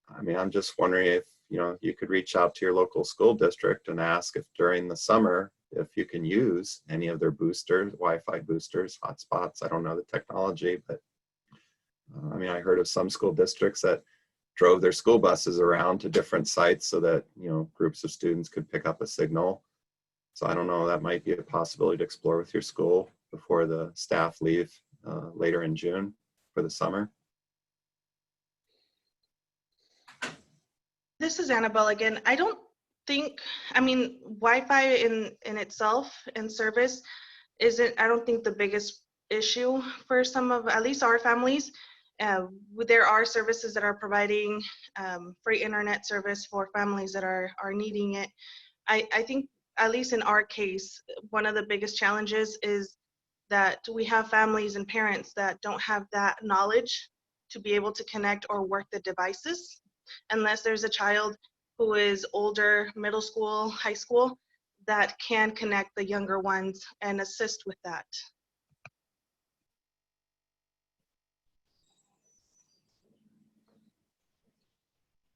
I mean, I'm just wondering if, you know, you could reach out to your local school district and ask if during the summer, if you can use any of their boosters, Wi-Fi boosters, hotspots. I don't know the technology, but I mean, I heard of some school districts that drove their school buses around to different sites so that, you know, groups of students could pick up a signal. So I don't know, that might be a possibility to explore with your school before the staff leave later in June for the summer. This is Anabel again. I don't think, I mean, Wi-Fi in itself and service isn't, I don't think, the biggest issue for some of, at least our families. There are services that are providing free internet service for families that are needing it. I think, at least in our case, one of the biggest challenges is that we have families and parents that don't have that knowledge to be able to connect or work the devices, unless there's a child who is older, middle school, high school, that can connect the younger ones and assist with that.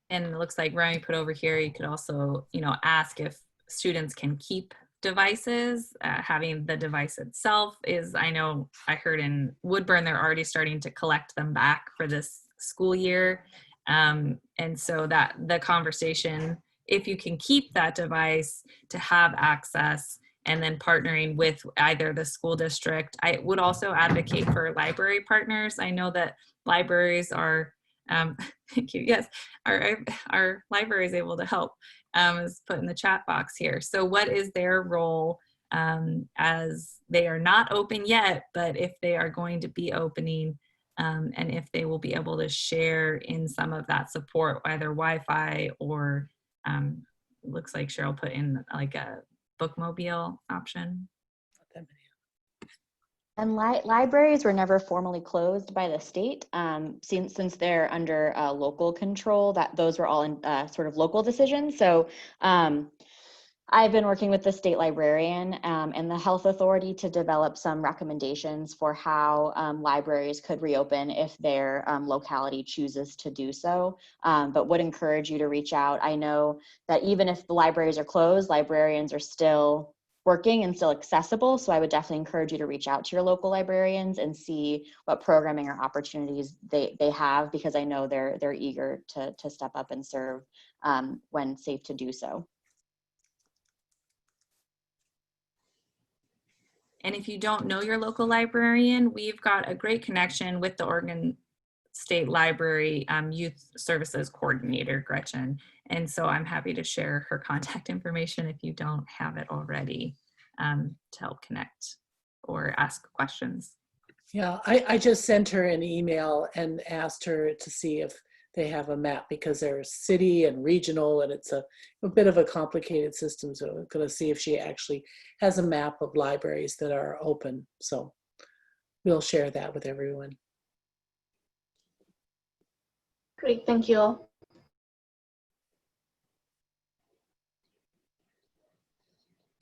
And it looks like Ryan put over here, you could also, you know, ask if students can keep devices. Having the device itself is, I know I heard in Woodburn, they're already starting to collect them back for this school year. And so that the conversation, if you can keep that device to have access, and then partnering with either the school district. I would also advocate for library partners. I know that libraries are, thank you, yes, our library is able to help, is put in the chat box here. So what is their role as they are not open yet, but if they are going to be opening, and if they will be able to share in some of that support, either Wi-Fi or looks like Cheryl put in like a bookmobile option. And libraries were never formally closed by the state, since they're under local control. That those were all in sort of local decisions. So I've been working with the state librarian and the health authority to develop some recommendations for how libraries could reopen if their locality chooses to do so, but would encourage you to reach out. I know that even if the libraries are closed, librarians are still working and still accessible. So I would definitely encourage you to reach out to your local librarians and see what programming or opportunities they have, because I know they're eager to step up and serve when safe to do so. And if you don't know your local librarian, we've got a great connection with the Oregon State Library Youth Services Coordinator, Gretchen. And so I'm happy to share her contact information if you don't have it already, to help connect or ask questions. Yeah, I just sent her an email and asked her to see if they have a map, because they're city and regional, and it's a bit of a complicated system. So I'm going to see if she actually has a map of libraries that are open. So we'll share that with everyone. Great, thank you all.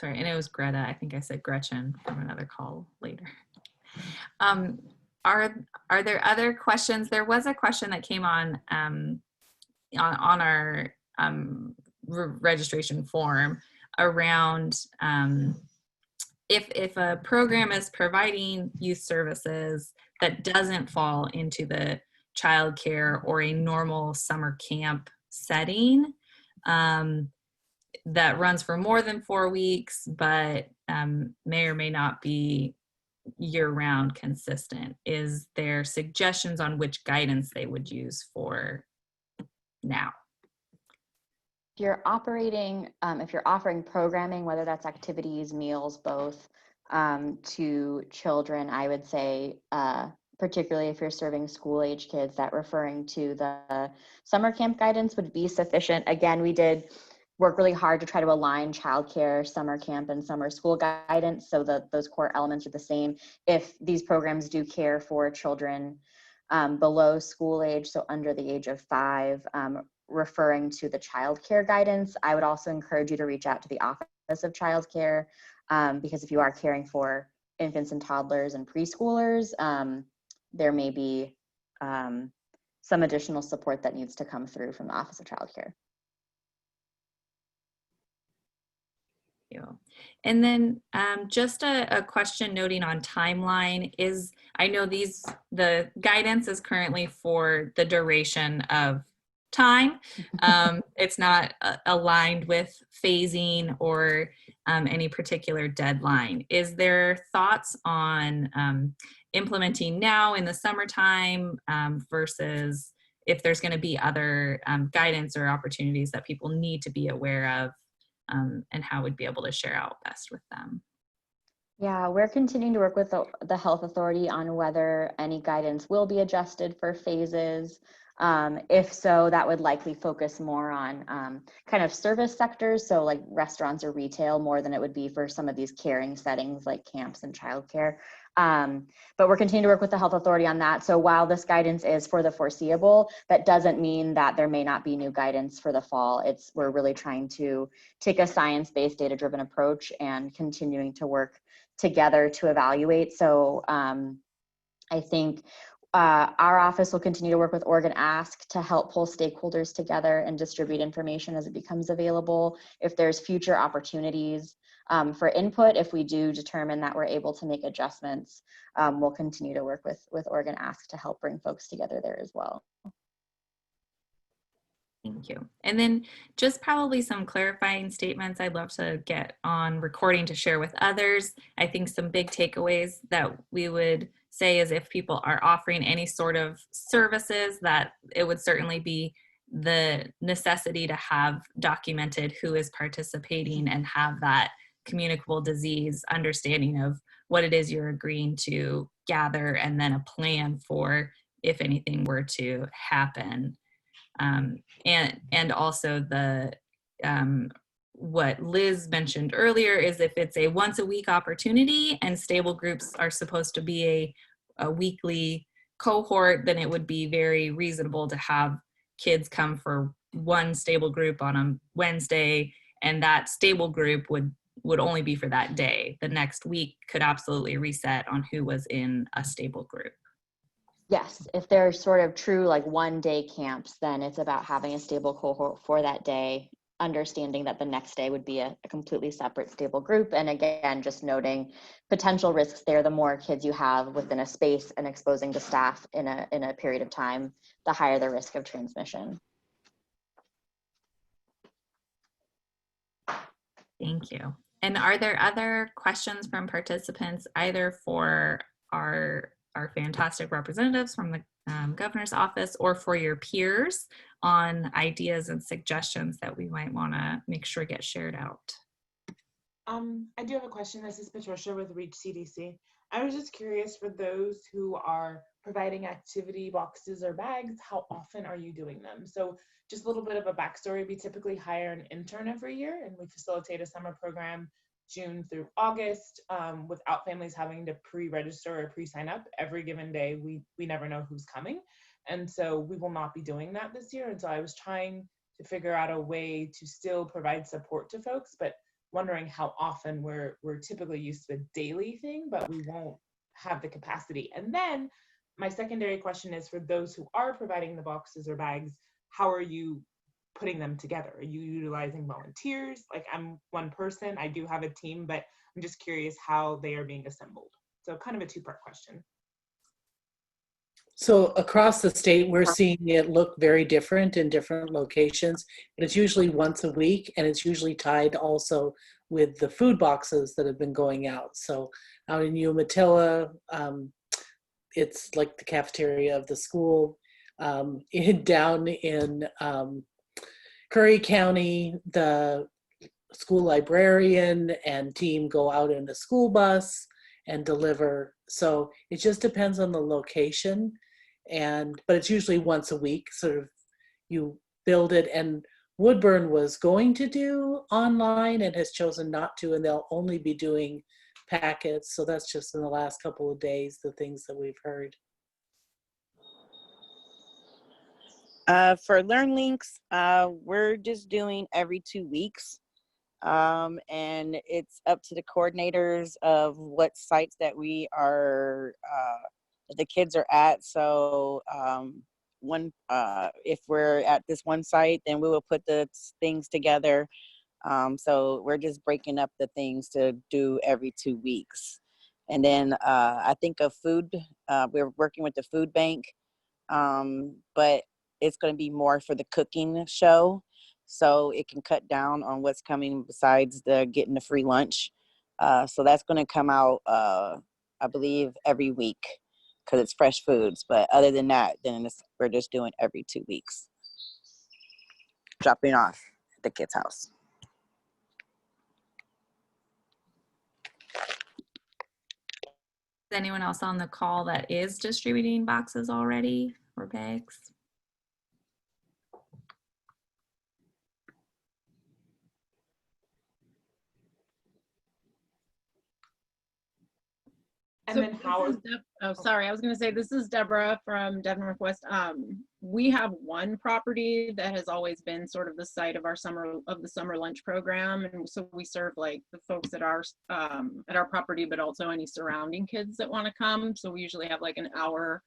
Sorry, and it was Greta. I think I said Gretchen from another call later. Are there other questions? There was a question that came on our registration form around if a program is providing youth services that doesn't fall into the childcare or a normal summer camp setting, that runs for more than 4 weeks, but may or may not be year-round consistent. Is there suggestions on which guidance they would use for now? If you're operating, if you're offering programming, whether that's activities, meals, both, to children, I would say, particularly if you're serving school-age kids, that referring to the summer camp guidance would be sufficient. Again, we did work really hard to try to align childcare, summer camp, and summer school guidance so that those core elements are the same. If these programs do care for children below school age, so under the age of 5, referring to the childcare guidance, I would also encourage you to reach out to the Office of Childcare, because if you are caring for infants and toddlers and preschoolers, there may be some additional support that needs to come through from the Office of Childcare. And then just a question noting on timeline is, I know the guidance is currently for the duration of time. It's not aligned with phasing or any particular deadline. Is there thoughts on implementing now in the summertime versus if there's going to be other guidance or opportunities that people need to be aware of, and how we'd be able to share out best with them? Yeah, we're continuing to work with the health authority on whether any guidance will be adjusted for phases. If so, that would likely focus more on kind of service sectors, so like restaurants or retail, more than it would be for some of these caring settings like camps and childcare. But we're continuing to work with the health authority on that. So while this guidance is for the foreseeable, that doesn't mean that there may not be new guidance for the fall. We're really trying to take a science-based, data-driven approach and continuing to work together to evaluate. So I think our office will continue to work with Oregon Ask to help pull stakeholders together and distribute information as it becomes available. If there's future opportunities for input, if we do determine that we're able to make adjustments, we'll continue to work with Oregon Ask to help bring folks together there as well. Thank you. And then just probably some clarifying statements I'd love to get on recording to share with others. I think some big takeaways that we would say is if people are offering any sort of services, that it would certainly be the necessity to have documented who is participating and have that communicable disease understanding of what it is you're agreeing to gather, and then a plan for if anything were to happen. And also the what Liz mentioned earlier is if it's a once a week opportunity and stable groups are supposed to be a weekly cohort, then it would be very reasonable to have kids come for one stable group on a Wednesday, and that stable group would only be for that day. The next week could absolutely reset on who was in a stable group. Yes, if they're sort of true like 1-day camps, then it's about having a stable cohort for that day, understanding that the next day would be a completely separate stable group. And again, just noting potential risks there. The more kids you have within a space and exposing the staff in a period of time, the higher the risk of transmission. Thank you. And are there other questions from participants, either for our fantastic representatives from the governor's office or for your peers on ideas and suggestions that we might want to make sure get shared out? I do have a question. This is Patricia with Reach CDC. I was just curious, for those who are providing activity boxes or bags, how often are you doing them? So just a little bit of a backstory. We typically hire an intern every year, and we facilitate a summer program June through August, without families having to pre-register or pre-sign up. Every given day, we never know who's coming. And so we will not be doing that this year. And so I was trying to figure out a way to still provide support to folks, but wondering how often. We're typically used to a daily thing, but we won't have the capacity. And then my secondary question is, for those who are providing the boxes or bags, how are you putting them together? Are you utilizing volunteers? Like, I'm one person, I do have a team, but I'm just curious how they are being assembled. So kind of a two-part question. So across the state, we're seeing it look very different in different locations. But it's usually once a week, and it's usually tied also with the food boxes that have been going out. So out in Umatilla, it's like the cafeteria of the school. Down in Curry County, the school librarian and team go out in a school bus and deliver. So it just depends on the location. But it's usually once a week, sort of, you build it. And Woodburn was going to do online and has chosen not to, and they'll only be doing packets. So that's just in the last couple of days, the things that we've heard. For LearnLinks, we're just doing every 2 weeks. And it's up to the coordinators of what sites that we are, the kids are at. So if we're at this one site, then we will put the things together. So we're just breaking up the things to do every 2 weeks. And then I think of food, we're working with the food bank, but it's going to be more for the cooking show. So it can cut down on what's coming besides getting the free lunch. So that's going to come out, I believe, every week, because it's fresh foods. But other than that, then we're just doing every 2 weeks. Dropping off at the kid's house. Is anyone else on the call that is distributing boxes already or bags? And so then how sorry, I was going to say, this is Deborah from Devon Northwest. We have one property that has always been sort of the site of our summer lunch program, and so we serve like the folks at our property, but also any surrounding kids that want to come. So we usually have like an hour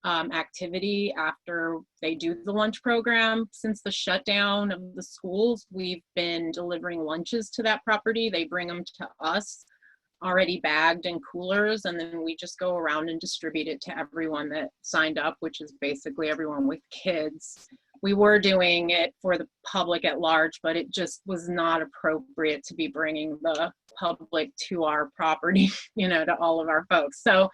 activity after they do the lunch program. Since the shutdown of the schools, we've been delivering lunches to that property. They bring them to us already bagged in coolers, and then we just go around and distribute it to everyone that signed up, which is basically everyone with kids. We were doing it for the public at large, but it just was not appropriate to be bringing the public to our property, to all of our folks. So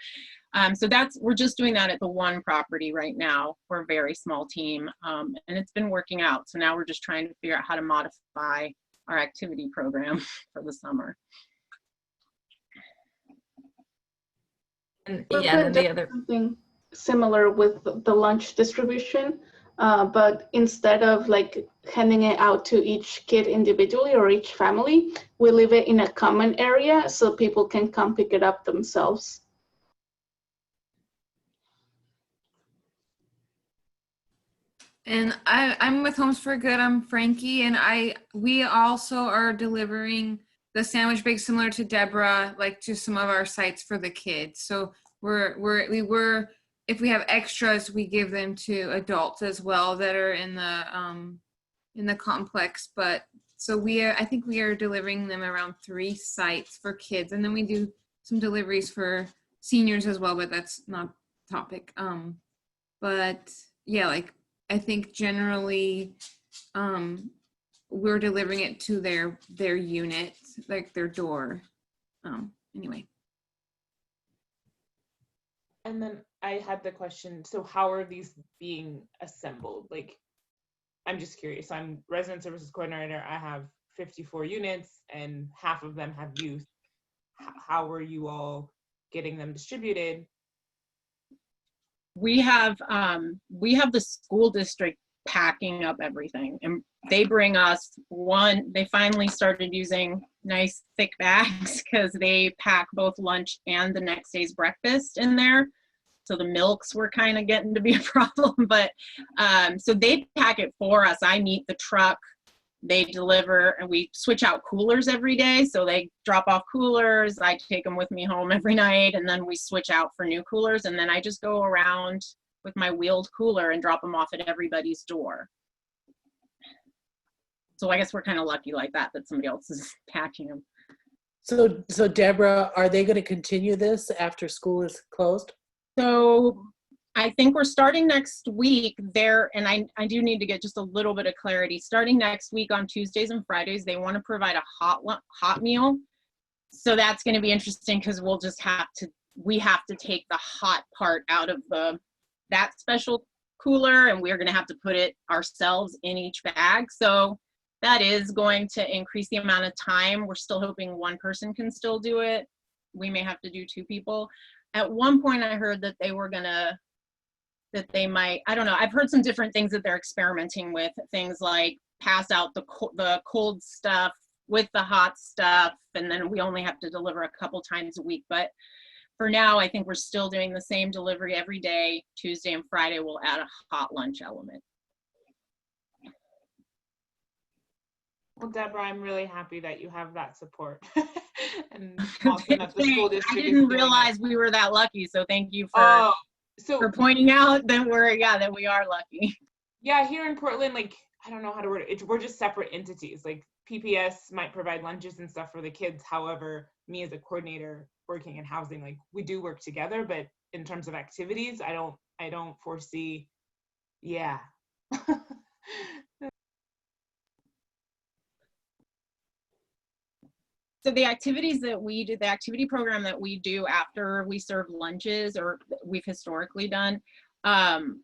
we're just doing that at the one property right now. We're a very small team, and it's been working out. So now we're just trying to figure out how to modify our activity program for the summer. And the other something similar with the lunch distribution. But instead of like handing it out to each kid individually or each family, we leave it in a common area so people can come pick it up themselves. And I'm with Homes for Good. I'm Frankie, and we also are delivering the sandwich bag similar to Deborah, like to some of our sites for the kids. So if we have extras, we give them to adults as well that are in the complex. But so I think we are delivering them around 3 sites for kids, and then we do some deliveries for seniors as well, but that's not topic. But yeah, like I think generally we're delivering it to their unit, like their door. Anyway. And then I had the question, so how are these being assembled? Like, I'm just curious. I'm resident services coordinator. I have 54 units and half of them have youth. How are you all getting them distributed? We have the school district packing up everything, and they bring us they finally started using nice thick bags because they pack both lunch and the next day's breakfast in there. So the milks were kind of getting to be a problem, but so they pack it for us. I meet the truck, they deliver, and we switch out coolers every day. So they drop off coolers, I take them with me home every night, and then we switch out for new coolers. And then I just go around with my wheeled cooler and drop them off at everybody's door. So I guess we're kind of lucky like that somebody else is packing them. So Deborah, are they going to continue this after school is closed? So I think we're starting next week there, and I do need to get just a little bit of clarity. Starting next week on Tuesdays and Fridays, they want to provide a hot meal. So that's going to be interesting because we have to take the hot part out of that special cooler, and we're going to have to put it ourselves in each bag. So that is going to increase the amount of time. We're still hoping one person can still do it. We may have to do 2 people. At one point I heard that they might, I don't know, I've heard some different things that they're experimenting with, things like pass out the cold stuff with the hot stuff, and then we only have to deliver a couple times a week. But for now, I think we're still doing the same delivery every day. Tuesday and Friday, we'll add a hot lunch element. Well, Deborah, I'm really happy that you have that support. And awesome that the school district I didn't realize we were that lucky, so thank you for pointing out that we are lucky. Yeah, here in Portland, like, I don't know how to word it. We're just separate entities. Like PPS might provide lunches and stuff for the kids. However, me as a coordinator working in housing, like we do work together, but in terms of activities, I don't foresee. Yeah. So the activities that we do, the activity program that we do after we serve lunches, or we've historically done,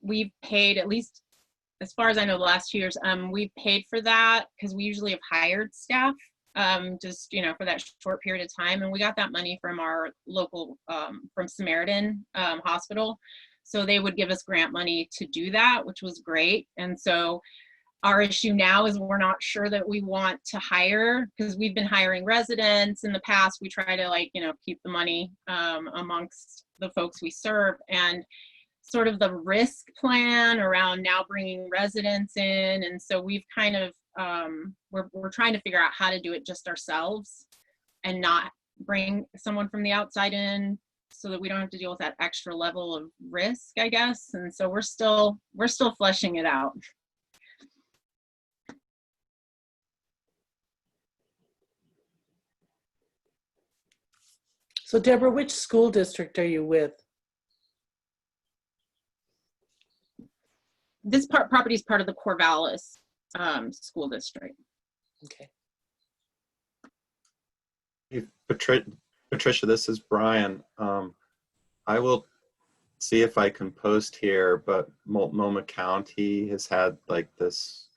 we've paid, at least as far as I know, the last 2 years, we've paid for that because we usually have hired staff just, for that short period of time. And we got that money from our local, from Samaritan Hospital. So they would give us grant money to do that, which was great. And so our issue now is we're not sure that we want to hire, because we've been hiring residents in the past. We try to keep the money amongst the folks we serve, and sort of the risk plan around now bringing residents in. And so we've kind of, we're trying to figure out how to do it just ourselves and not bring someone from the outside in, so that we don't have to deal with that extra level of risk, I guess. And so we're still fleshing it out. So Deborah, which school district are you with? This property is part of the Corvallis school district. Okay. Hey, Patricia, this is Brian. I will see if I can post here, but Multnomah County has had like this,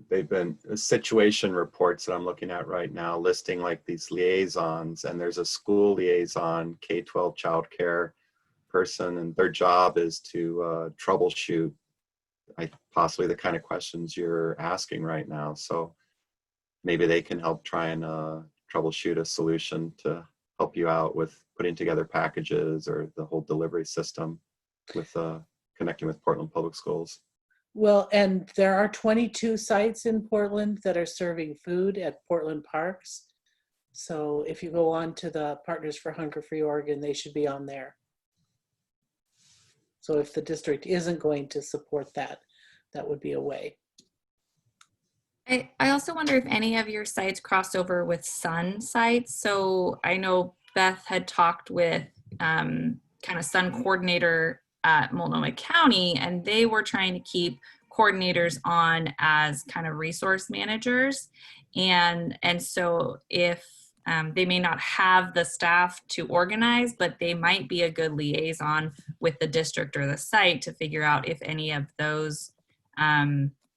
they've been situation reports that I'm looking at right now, listing like these liaisons, and there's a school liaison, K-12 childcare person, and their job is to troubleshoot possibly the kind of questions you're asking right now. So maybe they can help try and troubleshoot a solution to help you out with putting together packages or the whole delivery system with connecting with Portland Public Schools. Well, and there are 22 sites in Portland that are serving food at Portland parks. So if you go on to the Partners for Hunger Free Oregon, they should be on there. So if the district isn't going to support that, that would be a way. I also wonder if any of your sites cross over with Sun sites. So I know Beth had talked with kind of Sun coordinator at Multnomah County, and they were trying to keep coordinators on as kind of resource managers. And so if they may not have the staff to organize, but they might be a good liaison with the district or the site to figure out if any of those,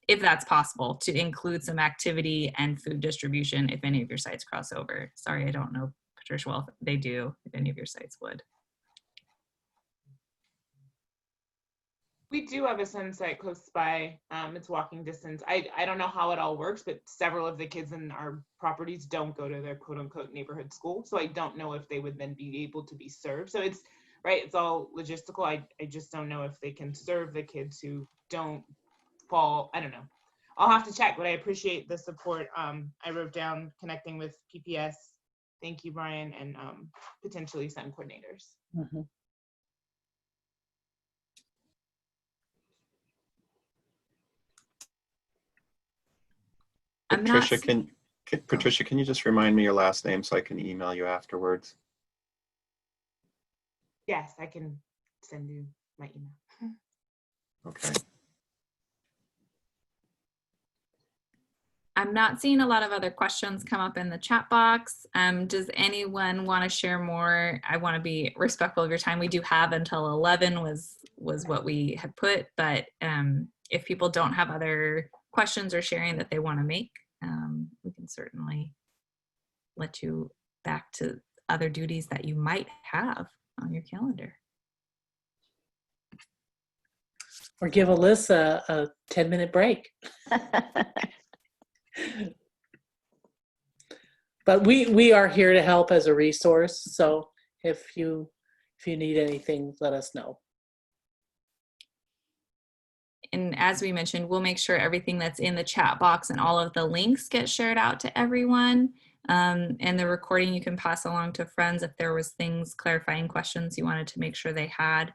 if that's possible, to include some activity and food distribution if any of your sites cross over. Sorry, I don't know, Patricia, well, if they do, if any of your sites would. We do have a Sun site close by. It's walking distance. I don't know how it all works, but several of the kids in our properties don't go to their quote unquote neighborhood school. So I don't know if they would then be able to be served. So it's right, it's all logistical. I just don't know if they can serve the kids who don't fall. I don't know. I'll have to check, but I appreciate the support. I wrote down connecting with PPS. Thank you, Brian, and potentially Sun coordinators. Mm-hmm. Patricia, Patricia, can you just remind me your last name so I can email you afterwards? Yes, I can send you my email. Okay. I'm not seeing a lot of other questions come up in the chat box. Does anyone want to share more? I want to be respectful of your time. We do have until 11 was what we had put, but if people don't have other questions or sharing that they want to make, we can certainly let you back to other duties that you might have on your calendar. Or give Alyssa a 10-minute break. But we are here to help as a resource. So if you need anything, let us know. And as we mentioned, we'll make sure everything that's in the chat box and all of the links get shared out to everyone. And the recording you can pass along to friends if there was things, clarifying questions you wanted to make sure they had.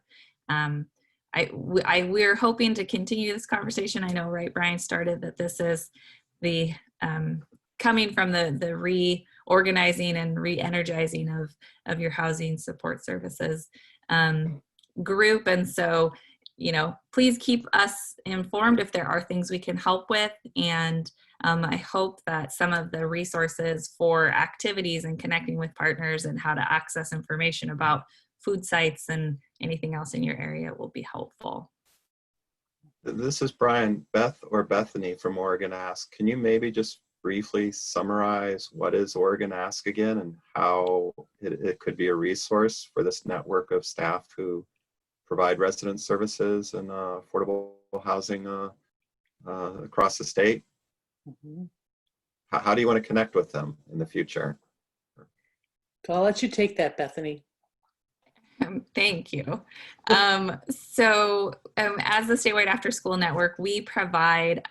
We're hoping to continue this conversation. I know, right, Brian started that this is the coming from the reorganizing and re-energizing of your housing support services group. And so, you know, please keep us informed if there are things we can help with. And I hope that some of the resources for activities and connecting with partners and how to access information about food sites and anything else in your area will be helpful. This is Brian. Beth or Bethany from Oregon Ask. Can you maybe just briefly summarize what is Oregon Ask again and how it could be a resource for this network of staff who provide resident services and affordable housing across the state? Mm-hmm. How do you want to connect with them in the future? So I'll let you take that, Bethany. Thank you. So as the statewide after school network, we provide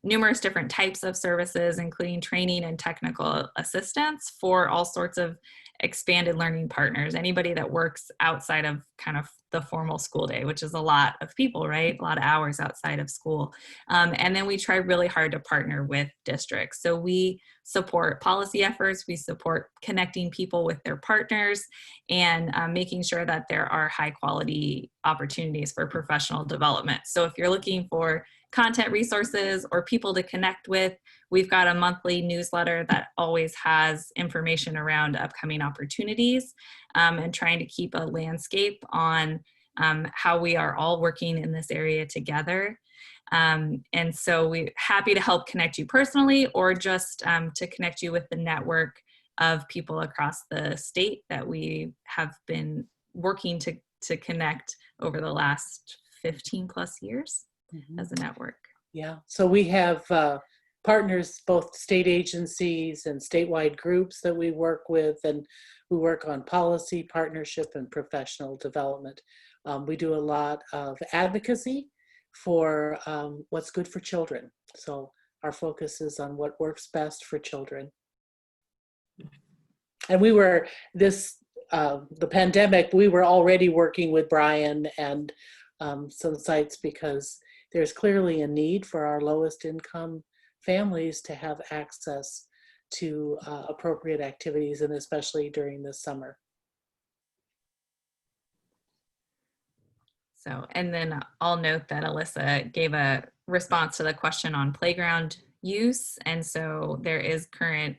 numerous different types of services, including training and technical assistance for all sorts of expanded learning partners, anybody that works outside of kind of the formal school day, which is a lot of people, right? A lot of hours outside of school. And then we try really hard to partner with districts. So we support policy efforts, we support connecting people with their partners, and making sure that there are high quality opportunities for professional development. So if you're looking for content resources or people to connect with, we've got a monthly newsletter that always has information around upcoming opportunities, and trying to keep a landscape on how we are all working in this area together. And so we're happy to help connect you personally, or just to connect you with the network of people across the state that we have been working to connect over the last 15 plus years. as a network. Yeah, so we have partners, both state agencies and statewide groups that we work with, and we work on policy, partnership, and professional development. We do a lot of advocacy for what's good for children. So our focus is on what works best for children. And we were, the pandemic, we were already working with Brian and some sites because there's clearly a need for our lowest income families to have access to appropriate activities, and especially during the summer. So, and then I'll note that Alyssa gave a response to the question on playground use. And so there is current,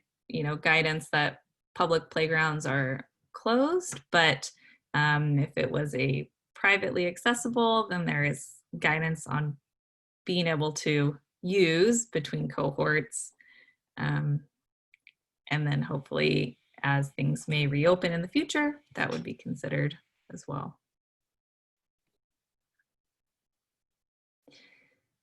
guidance that public playgrounds are closed, but if it was a privately accessible, then there is guidance on being able to use between cohorts. And then hopefully as things may reopen in the future, that would be considered as well.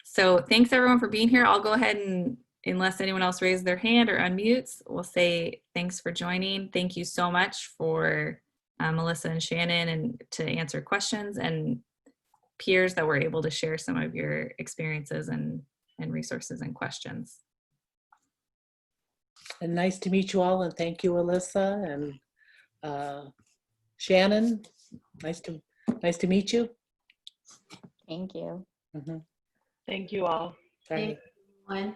So thanks everyone for being here. I'll go ahead and, unless anyone else raises their hand or unmutes, we'll say thanks for joining. Thank you so much for Alyssa and Shannon, and to answer questions, and peers that were able to share some of your experiences and resources and questions. And nice to meet you all, and thank you, Alyssa and Shannon. Nice to meet you. Thank you. Thank you all. Thank you.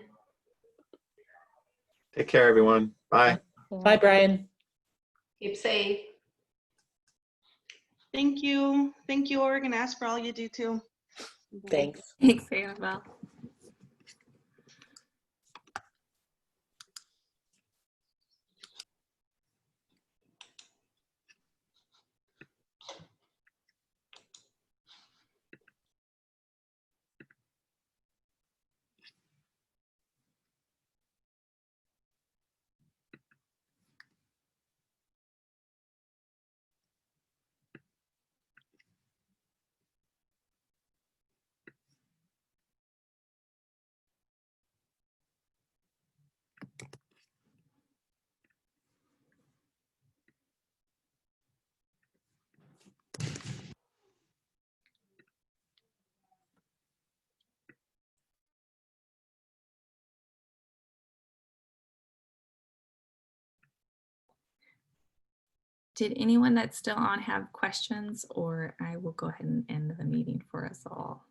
Take care, everyone. Bye. Bye, Brian. Keep safe. Thank you. Thank you, Oregon Ask, for all you do too. Thanks. Thanks, Anabel. Did anyone that's still on have questions, or I will go ahead and end the meeting for us all?